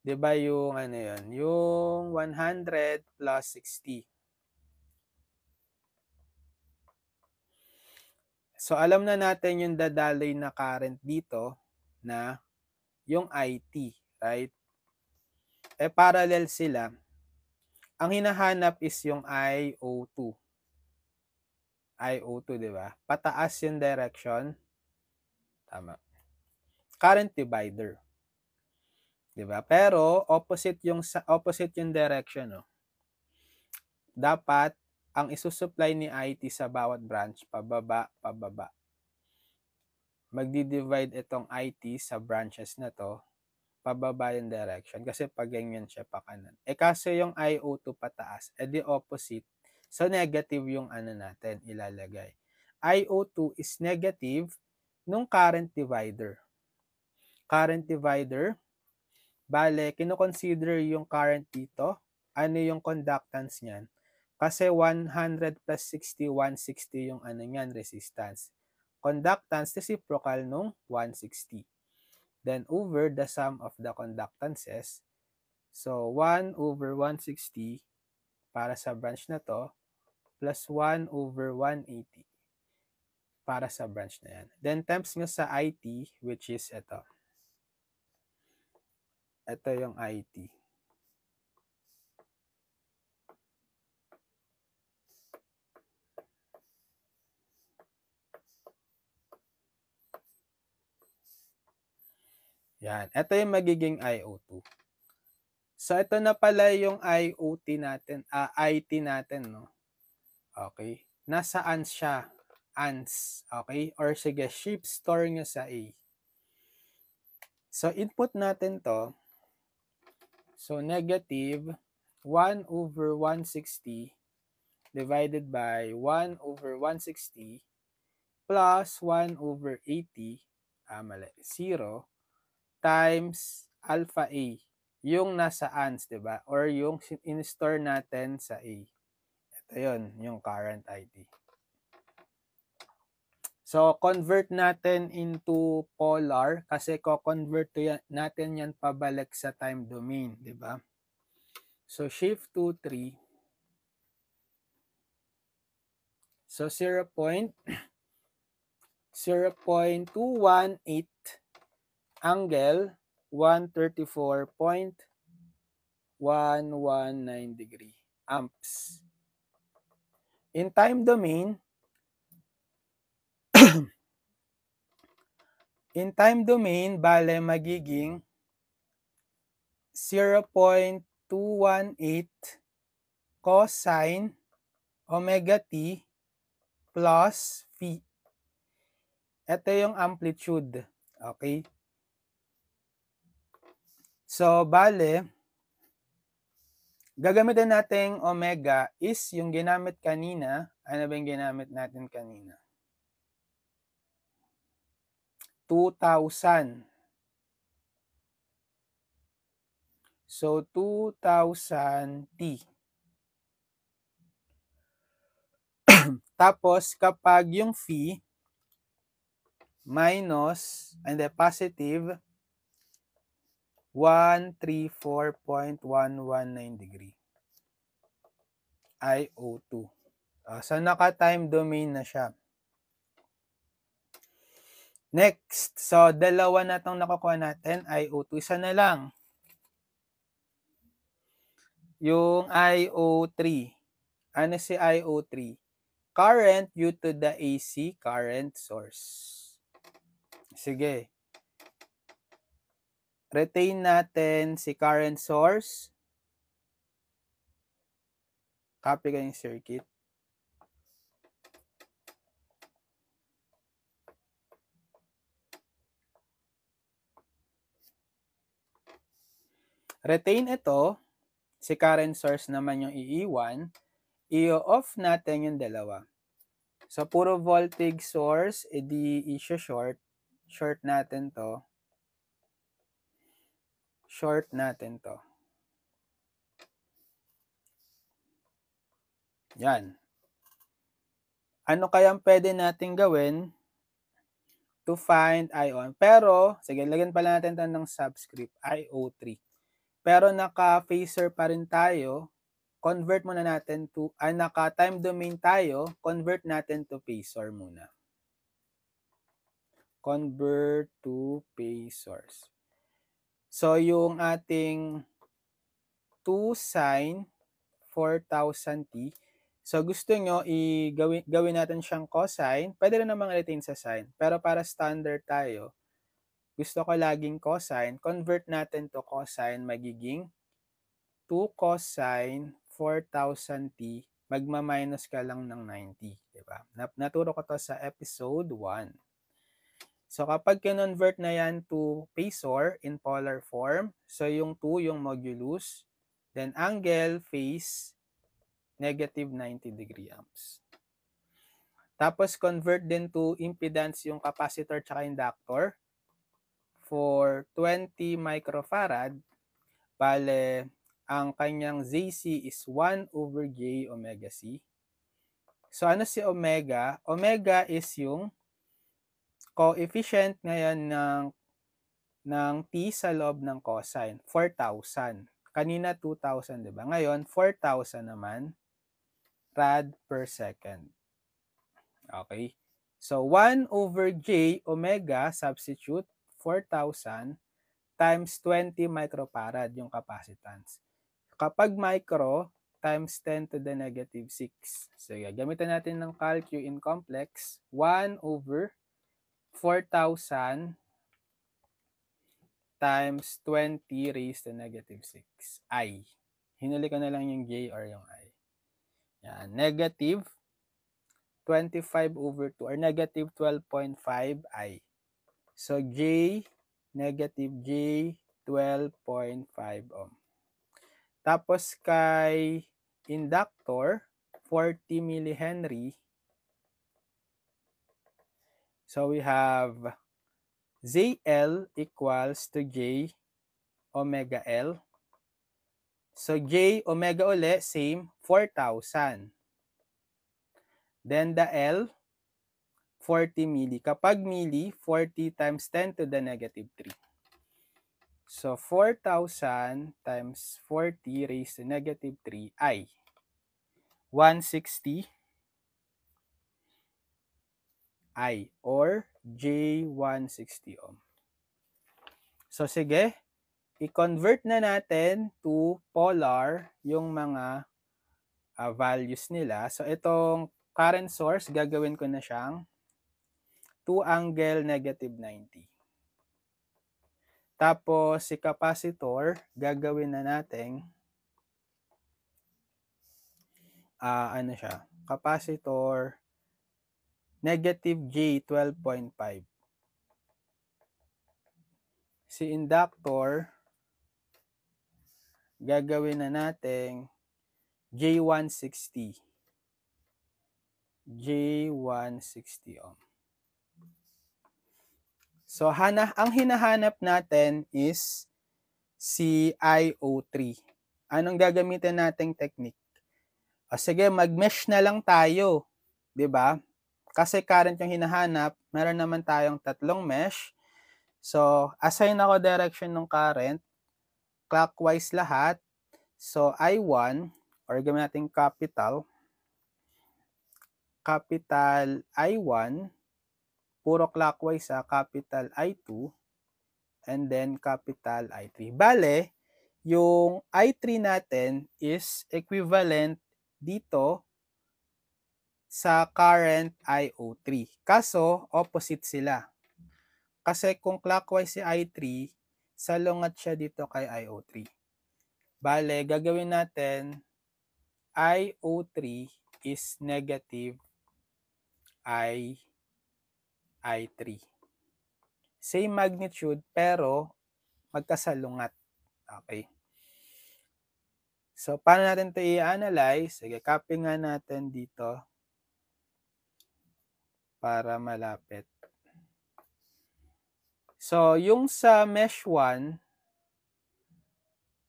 di ba yung, ano yun, yung 100 plus 60. So, alam na natin yung dadaloy na current dito na yung IT, right? Parallel sila. Ang hinahanap is yung IO2. IO2, di ba? Pataas yung direction. Tama. Current divider. Di ba? Pero opposite yung direction, no? Dapat ang isusupply ni IT sa bawat branch pababa, pababa. Magdi-divide itong IT sa branches na to pababa yung direction kasi pag ganyan siya pa kanan. Kaso yung IO2 pataas, di opposite. So negative yung ano natin ilalagay. IO2 is negative nung current divider. Current divider, bale, kino-consider yung current dito. Ano yung conductance niyan? Kasi 100 plus 60, 160 yung ano niyan, resistance. Conductance, reciprocal nung 160. Then over the sum of the conductances. So, 1 over 160 para sa branch na to, plus 1 over 180 para sa branch na yan. Then, times nga sa IT, which is ito. Ito yung IT. Yan. Ito yung magiging IO2. So, ito na pala yung IoT natin, IT natin, no? Okay. Nasa ANS siya. ANS. Okay? Or sige, shift store nyo sa A. So, input natin to. So, negative 1 over 160 divided by 1 over 160 plus 1 over 80, mali, 0, times alpha A. yung nasa ans, di ba? Or yung in-store natin sa A. Ito yun, yung current ID. So, convert natin into polar kasi ko-convert natin yan pabalik sa time domain, di ba? So, shift to 3. So, 0.218 angle 134.119 degree amps. In time domain, bale magiging 0.218 cosine omega t plus phi. Ito yung amplitude. Okay? So, bale, gagamitin natin omega is yung ginamit kanina. Ano ba yung ginamit natin kanina? 2,000. So, 2,000 T. Tapos, kapag yung phi minus, and then positive, 134.119 degree. IO2. So, naka-time domain na siya. Next, so dalawa na itong nakukuha natin, IO2. Isa na lang. Yung IO3. Ano si IO3? Current due to the AC current source. Sige. Retain natin si current source. Copy ko yung circuit. Retain ito. Si current source naman yung iiwan. I-off natin yung dalawa. So, puro voltage source, edi i-short. Short natin to. Short natin to. Yan. Ano kayang pwede natin gawin to find IO1? Pero, sige, lagyan pala natin ito ng subscript, IO3. Pero naka-phasor pa rin tayo. Convert muna natin to, naka-time domain tayo, convert natin to phasor muna. Convert to phasors. So, yung ating 2 sine 4,000t. So, gusto nyo gawin natin siyang cosine. Pwede rin namang retain sa sine. Pero para standard tayo, gusto ko laging cosine. Convert natin to cosine. Magiging 2 cosine 4,000t. Magma-minus ka lang ng 90. Diba? Naturo ko to sa episode 1. So, kapag kinonvert na yan to phasor in polar form, so yung 2 yung modulus, then angle, phase, negative 90 degree amps. Tapos, convert din to impedance yung capacitor tsaka inductor for 20 microfarad. Bale, ang kanyang ZC is 1 over J omega C. So, ano si omega? Omega is yung coefficient ngayon ng T sa loob ng cosine, 4,000. Kanina 2,000, di ba? Ngayon, 4,000 naman rad per second. Okay? So, 1 over J omega, substitute, 4,000 times 20 microfarad yung capacitance. Kapag micro, times 10 to the negative 6. So, gamitan natin ng calcu in complex. 1 over 4,000 times 20 raised to negative 6. I. Hinuli ko na lang yung J or yung I. Yan. Negative 25 over 2 or negative 12.5 I. So, J, negative J, 12.5 ohm. Tapos kay inductor, 40 millihenry. So, we have ZL equals to J omega L. So, J omega uli, same, 4,000. Then, the L, 40 milli. Kapag milli, 40 times 10 to the negative 3. So, 4,000 times 40 raised to negative 3 ay 160 I or J160 ohm. So, sige, i-convert na natin to polar yung mga values nila. So, itong current source, gagawin ko na siyang 2 angle negative 90. Tapos, si capacitor, gagawin na natin ano siya, capacitor negative J 12.5. Si inductor, gagawin na natin J160. J160 ohm. So, ang hinahanap natin is si IO3. Anong gagamitin nating technique? O sige, mag-mesh na lang tayo. 'Di ba? Kasi current yung hinahanap, meron naman tayong tatlong mesh. So, assign ako direction ng current, clockwise lahat. So, I1, or gawin natin capital I1, puro clockwise capital I2, and then capital I3. Bale, yung I3 natin is equivalent dito sa current IO3. Kaso, opposite sila. Kasi kung clockwise si I3, salungat siya dito kay IO3. Bale, gagawin natin, IO3 is negative I3. Same magnitude, pero magkasalungat. Okay. So, paano natin ito i-analyze? Sige, copy nga natin dito para malapit. So, yung sa mesh 1,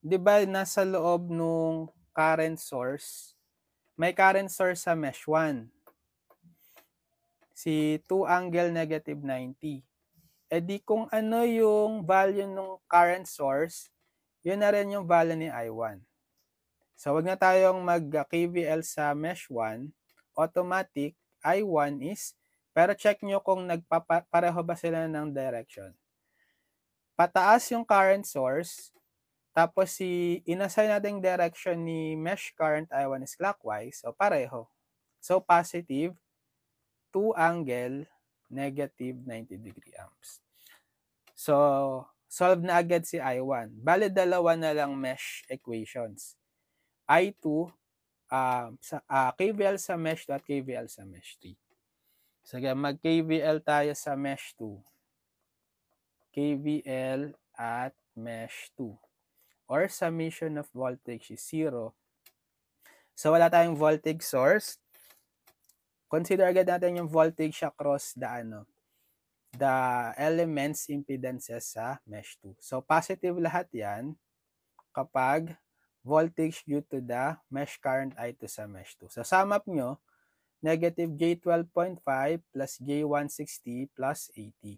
di ba nasa loob nung current source? May current source sa mesh 1. Si 2 angle negative 90. E di kung ano yung value ng current source, yun na rin yung value ni I1. So, wag na tayong mag-KVL sa mesh 1. Automatic, I1 is, pero check nyo kung pareho ba sila ng direction. Pataas yung current source, tapos si inassign nating direction ni mesh current I1 is clockwise, so pareho. So, positive, 2 angle, negative 90 degree amps. So, solve na agad si I1. Bale, dalawa na lang mesh equations. I2, KVL sa mesh 2 at KVL sa mesh 3. Sige, mag-KVL tayo sa mesh 2. KVL at mesh 2. Or summation of voltage is 0. So, wala tayong voltage source. Consider agad natin yung voltage across the elements impedances sa mesh 2. So, positive lahat yan kapag voltage due to the mesh current I2 sa mesh 2. So, sum up nyo, negative J12.5 plus J160 plus 80.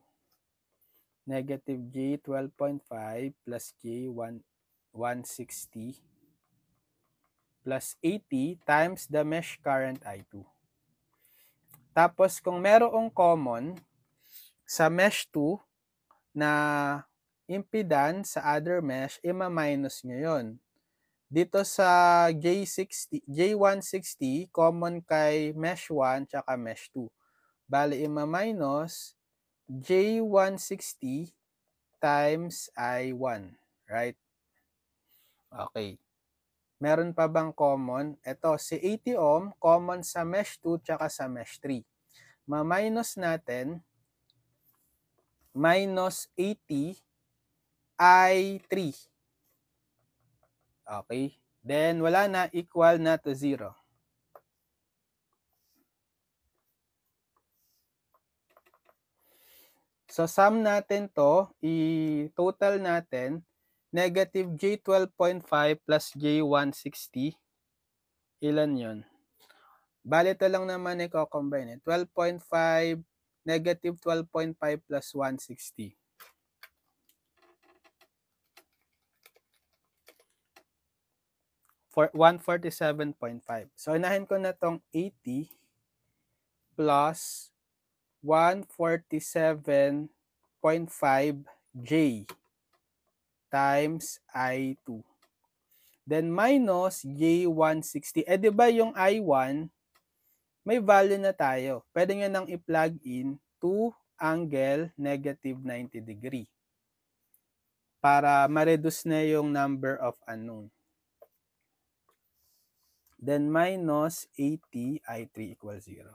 Negative J12.5 plus J160 plus 80 times the mesh current I2. Tapos, kung merong common sa mesh 2 na impedance sa other mesh, ima-minus nyo yun. Dito sa J160, common kay mesh 1 tsaka mesh 2. Bali, ima-minus J160 times I1. Right? Okay. Meron pa bang common? Ito, si 80 ohm, common sa mesh 2 tsaka sa mesh 3. Ma-minus natin, minus 80 I3. Okay. Then, wala na, equal na to 0. So, sum natin to, i-total natin, negative J12.5 plus J160. Ilan yun? Bale, ito lang naman i-combine. 12.5, negative 12.5 plus 160. 147.5. So, unahin ko na tong 80 plus 147.5 J times I2. Then minus J160. Eh, di ba yung I1, may value na tayo. Pwede nyo nang i-plug in 2 angle negative 90 degree para ma-reduce na yung number of unknown. Then minus 80 I3 equals 0.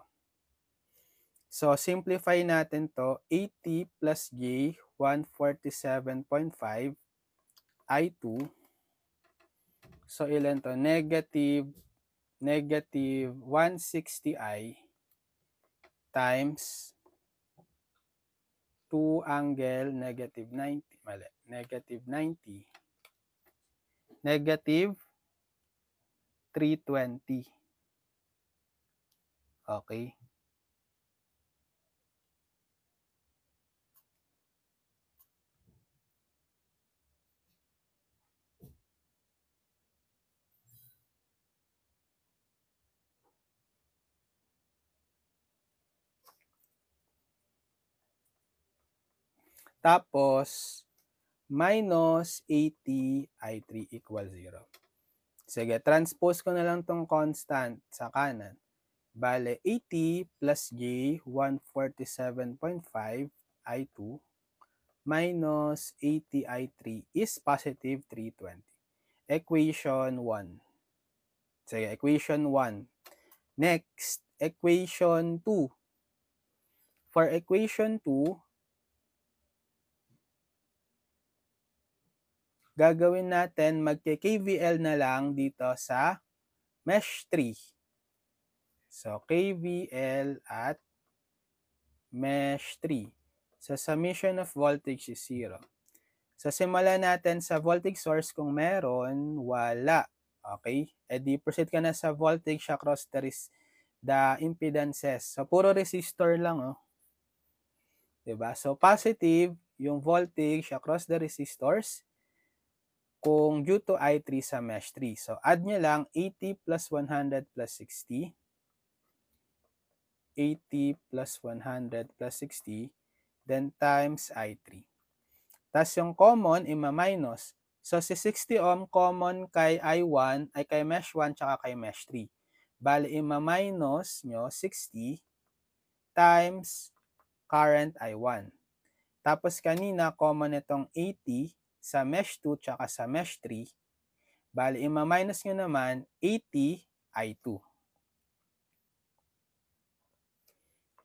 So, simplify natin to. 80 plus J, 147.5 I2. So, ilan to? Negative 160I times 2 angle negative 90. Mali. Negative 90. Negative 320. Okay. Tapos, minus 80 I3 equals 0. Sige, transpose ko na lang tong constant sa kanan. Bale, 80 plus J, 147.5 I2 minus 80 I3 is positive 320. Equation 1. Sige, equation 1. Next, equation 2. For equation 2, gagawin natin, magke-KVL na lang dito sa mesh 3. So, KVL at mesh 3. So, summation of voltage is 0. So, simulan natin sa voltage source kung meron, wala. Okay? E di proceed ka na sa voltage across the impedances. So, puro resistor lang, oh. Diba? So, positive yung voltage across the resistors kung due to I3 sa mesh 3. So, add nyo lang 80 plus 100 plus 60. 80 plus 100 plus 60. Then, times I3. Tapos yung common, ima-minus. So, si 60 ohm common kay I1, ay kay mesh 1, tsaka kay mesh 3. Bali, ima-minus nyo 60 times current I1. Tapos kanina, common itong 80 sa mesh 2 tsaka sa mesh 3. Bali, ima-minus nyo naman 80 I2.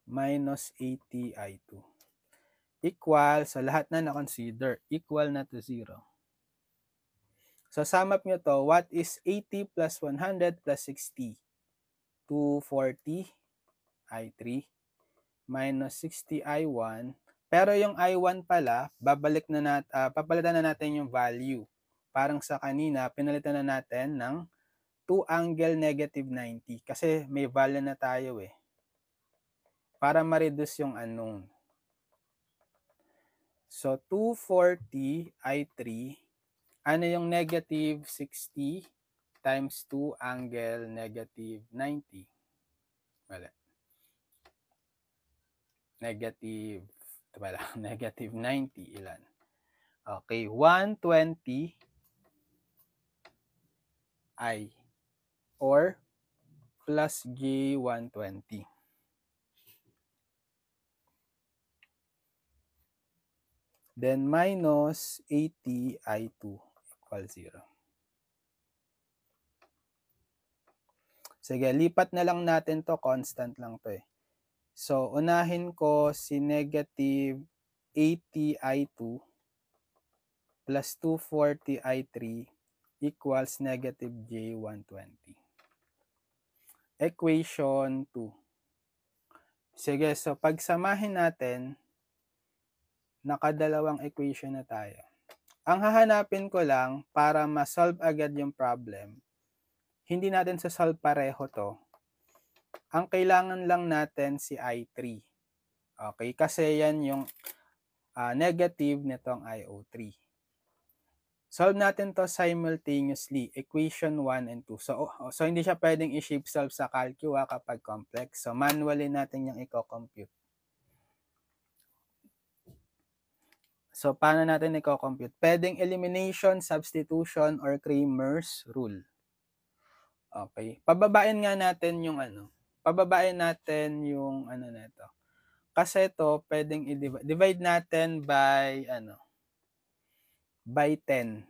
Minus 80 I2. Equal, so lahat na na-consider, equal na to 0. So, sum up nyo to, what is 80 plus 100 plus 60? 240 I3 minus 60 I1. Pero yung I1 pala, papalitan na natin yung value. Parang sa kanina, pinalitan na natin ng 2 angle negative 90 kasi may value na tayo eh. Para ma-reduce yung unknown. So, 240 I3, ano yung negative 60 times 2 angle negative 90? Wala. Negative, wala, negative 90, ilan? Okay, 120 I or plus J120. Then minus 80 I2 equals 0. Sige, lipat na lang natin to, constant lang to eh. So, unahin ko si negative 80 I2 plus 240 I3 equals negative J120. Equation 2. Sige, so pagsamahin natin, nakadalawang equation na tayo. Ang hahanapin ko lang para ma-solve agad yung problem, hindi natin sa-solve pareho 'to. Ang kailangan lang natin si I3. Okay, kasi yan yung negative nitong IO3. Solve natin to simultaneously, equation 1 and 2. So hindi siya pwedeng i-shape solve sa calcu kapag complex. So manually natin yung i-compute. So paano natin i-compute? Pwedeng elimination, substitution, or Cramer's rule. Okay. Pababain nga natin yung pababain natin yung nito. Kasi ito, pwedeng i-divide natin by by 10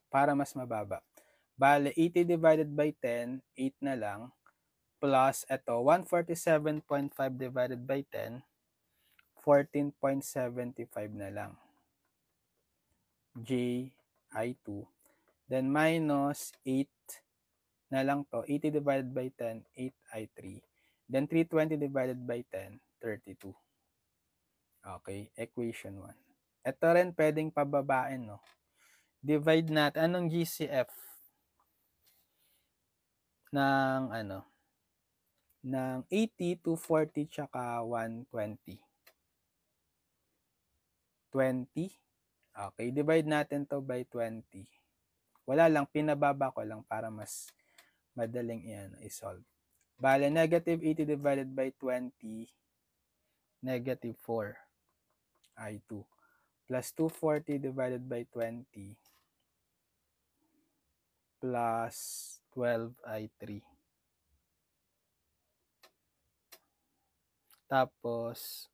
para mas mababa. Bale, 80 divided by 10, 8 na lang, plus ito, 147.5 divided by 10, 14.75 na lang. JI2. Then minus 8 na lang to. 80 divided by 10, 8I3. Then 320 divided by 10, 32. Okay, equation 1. Ito rin pwedeng pababain, no? Divide natin. Anong GCF? Ng ng 80, 240, tsaka 120. 20. Okay, divide natin to by 20. Wala lang, pinababa ko lang para mas madaling i-solve. Bale, negative 80 divided by 20, negative 4, I2. Plus 240 divided by 20, plus 12, I3. Tapos,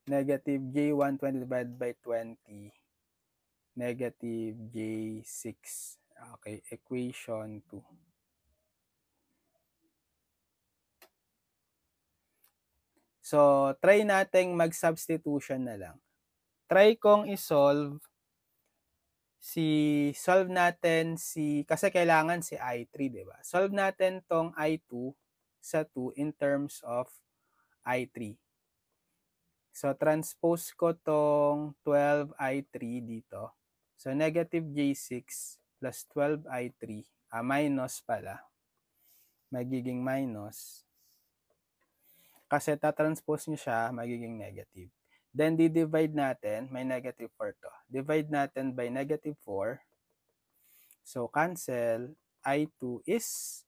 negative J120 divided by 20, negative J6. Okay, equation 2. So, try nating mag-substitution na lang. Try kong solve natin kasi kailangan si I3, di ba? Solve natin tong I2 sa 2 in terms of I3. So, transpose ko tong 12I3 dito. So, negative J6 plus 12I3, minus pala. Magiging minus. Kasi tatranspose nyo siya, magiging negative. Then, di-divide natin, may negative 4 to. Divide natin by negative 4. So, cancel. I2 is,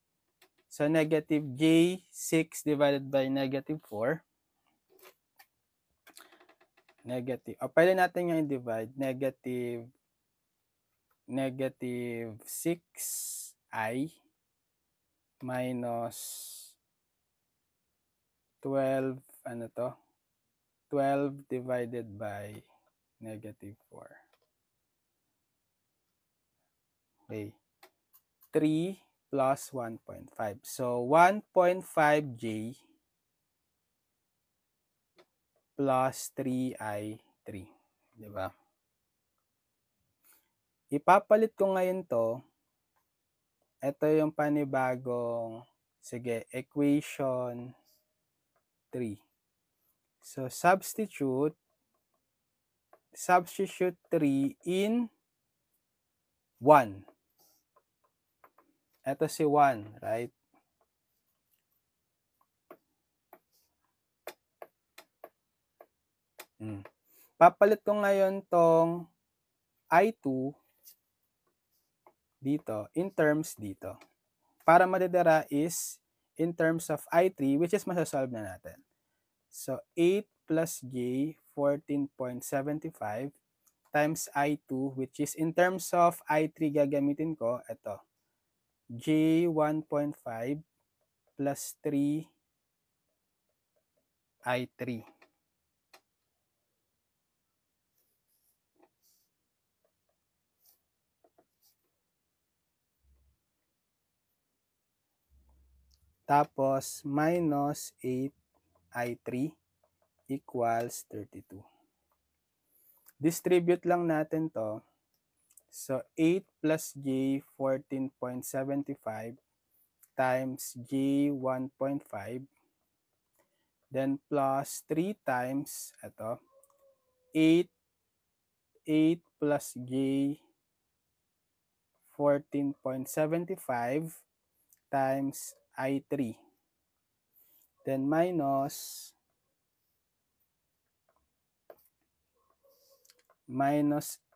so negative J6 divided by negative 4. Negative. Pwede natin yung i-divide. Negative 6i minus 12, 12 divided by negative 4. Okay. 3 plus 1.5. So, 1.5j plus 3i3. Diba? Ipapalit ko ngayon to. Ito yung panibagong, equation 3. So, substitute 3 in 1. Ito si 1, right? Papalit ko ngayon tong I2 dito, in terms dito. Para matitira is in terms of I3, which is masasolve na natin. So, 8 plus J, 14.75 times I2, which is in terms of I3 gagamitin ko, ito. J 1.5 plus 3 I3. Tapos, minus 8 I3 equals 32. Distribute lang natin to. So, 8 plus J 14.75 times J 1.5 then plus 3 times, ito, 8 plus J 14.75 times I3. Then minus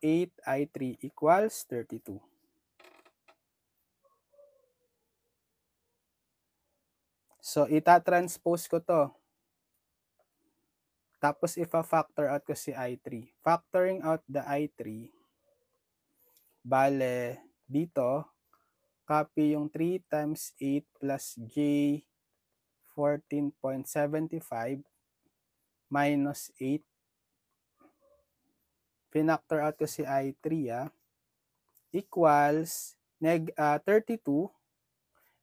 8I3 equals 32. So, itatranspose ko to. Tapos, ifa-factor out ko si I3. Factoring out the I3, bale, dito, copy yung 3 times 8 plus J 14.75 minus 8. Pinactor out ko si I3, equals 32.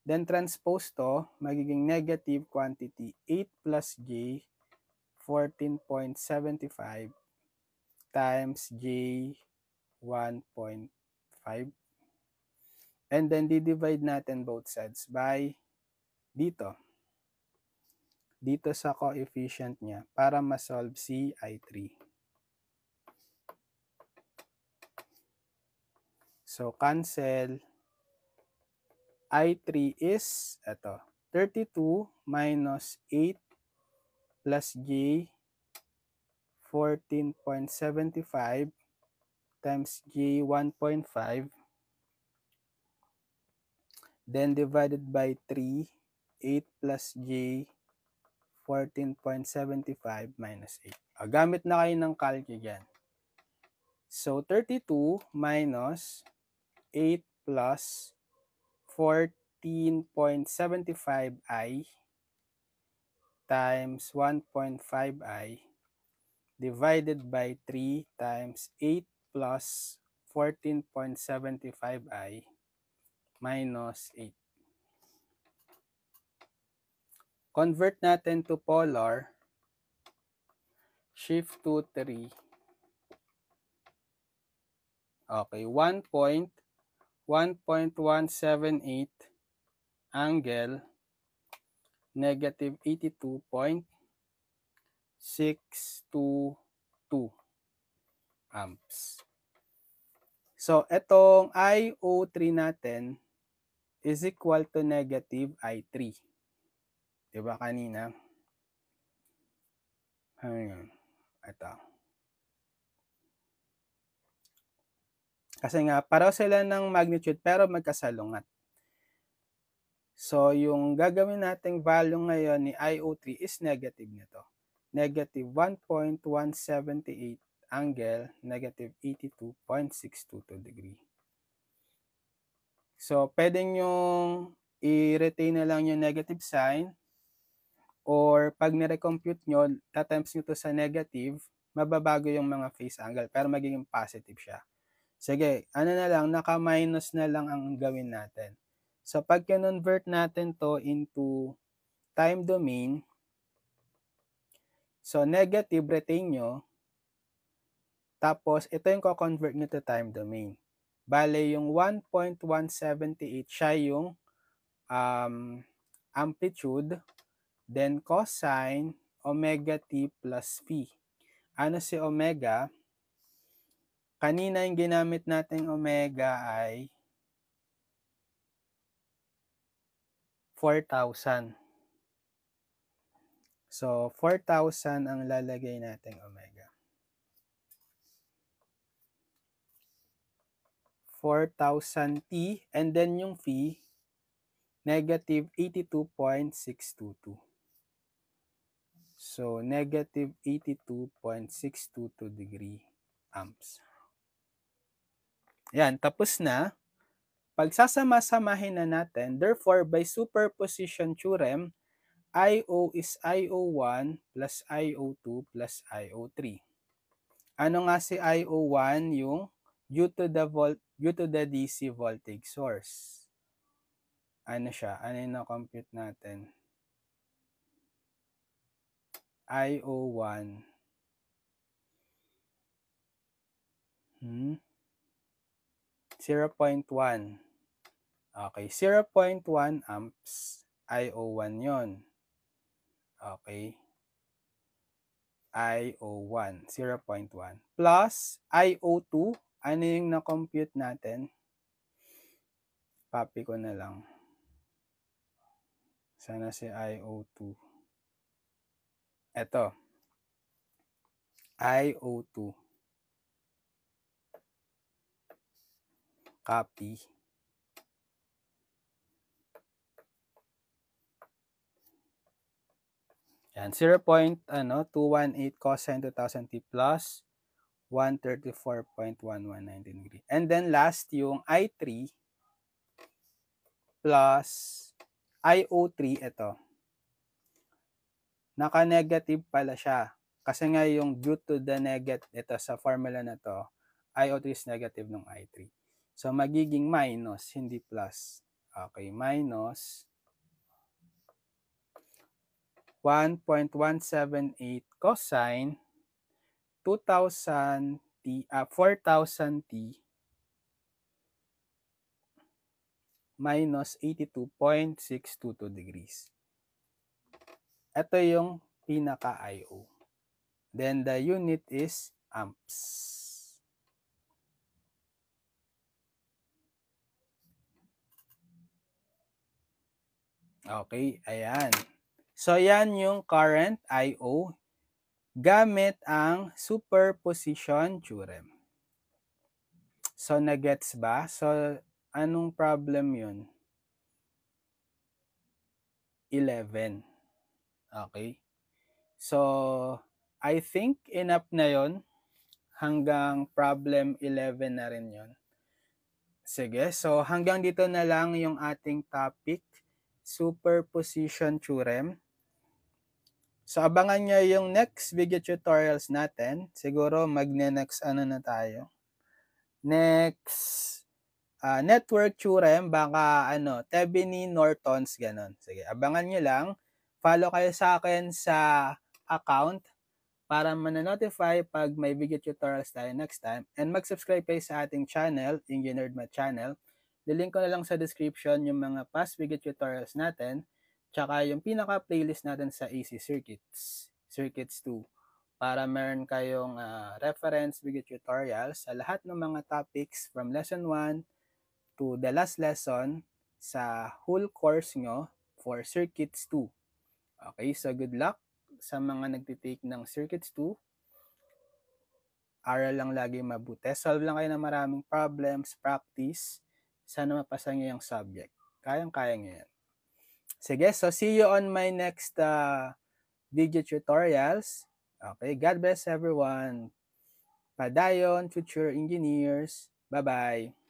Then transpose to, magiging negative quantity 8 plus J 14.75 times J 1.5. And then di-divide natin both sides by dito. Dito sa coefficient niya para ma-solve si I3. So cancel. I3 is ito, 32 minus 8 plus J 14.75 times J 1.5, then divided by 3, 8 plus J 14.75 minus 8. Gamit na kayo ng calc dyan. So 32 minus 8 plus 14.75i times 1.5i divided by 3 times 8 plus 14.75i minus 8. Convert natin to polar. Shift to 3. Okay, 1.178 angle, negative 82.622 amps. So, itong IO3 natin is equal to negative I3. Diba kanina? Ito. Kasi nga, pareho sila ng magnitude pero magkasalungat. So, yung gagawin nating value ngayon ni IO3 is negative nito. Negative 1.178 angle, negative 82.622 degree. So, pwede nyong i-retain na lang yung negative sign or pag nire-compute nyo, tatimes nyo to sa negative, mababago yung mga phase angle pero magiging positive siya. Sige, ano na lang, naka-minus na lang ang gawin natin. So, pag convert natin to into time domain, so negative, retain nyo, tapos ito yung ko-convert nyo to time domain. Bale, yung 1.178, siya yung amplitude, then cosine omega t plus phi. Ano si omega? Kanina yung ginamit nating omega ay 4,000. So, 4,000 ang lalagay nating omega. 4,000 T, and then yung phi, negative 82.622. So, negative 82.622 degree amps. Yan, tapos na. Pagsasama-samahin na natin, therefore, by superposition theorem, IO is IO1 plus IO2 plus IO3. Ano nga si IO1? Yung due to the DC voltage source. Ano siya? Ano yung na-compute natin? IO1. 0.1. Okay, 0.1 amps. IO1 yon. Okay. IO1, 0.1. Plus IO2, ano yung na-compute natin? Copy ko na lang. Sana si IO2. Ito. IO2. Copy. Yan, 0.218 cosine 2000 T plus 134.1119 degree. And then last, yung I3 plus IO3, ito. Naka-negative pala siya. Kasi nga yung due to the negative, ito sa formula na to, IO3 is negative ng I3. So, magiging minus, hindi plus. Okay, minus 1.178 cosine 2,000 T, 4,000 T minus 82.622 degrees. Ito yung pinaka-IO. Then the unit is amps. Okay, ayan. So, yan yung current IO gamit ang superposition theorem. So, nagets ba? So, anong problem yun? 11. Okay. So, I think enough na yon. Hanggang problem 11 na rin yon. Sige, so hanggang dito na lang yung ating topic, superposition theorem. So, abangan nyo yung next video tutorials natin. Siguro magne-next na tayo. Next network theorem, baka Thevenin-Nortons, ganon. Sige, abangan nyo lang. Follow kayo sa akin sa account para mananotify pag may video tutorials tayo next time. And mag-subscribe kayo sa ating channel, Engineered Math Channel. Lilink ko na lang sa description yung mga past video tutorials natin, tsaka yung pinaka-playlist natin sa AC Circuits, Circuits 2, para meron kayong reference video tutorials sa lahat ng mga topics from lesson 1 to the last lesson sa whole course nyo for Circuits 2. Okay, so good luck sa mga nagtitake ng Circuits 2. Aral lang lagi mabuti. Solve lang kayo ng maraming problems, practice. Sana mapasa nyo yung subject. Kayang-kaya nyo yan. Sige, so see you on my next video tutorials. Okay, God bless everyone. Padayon, future engineers. Bye-bye.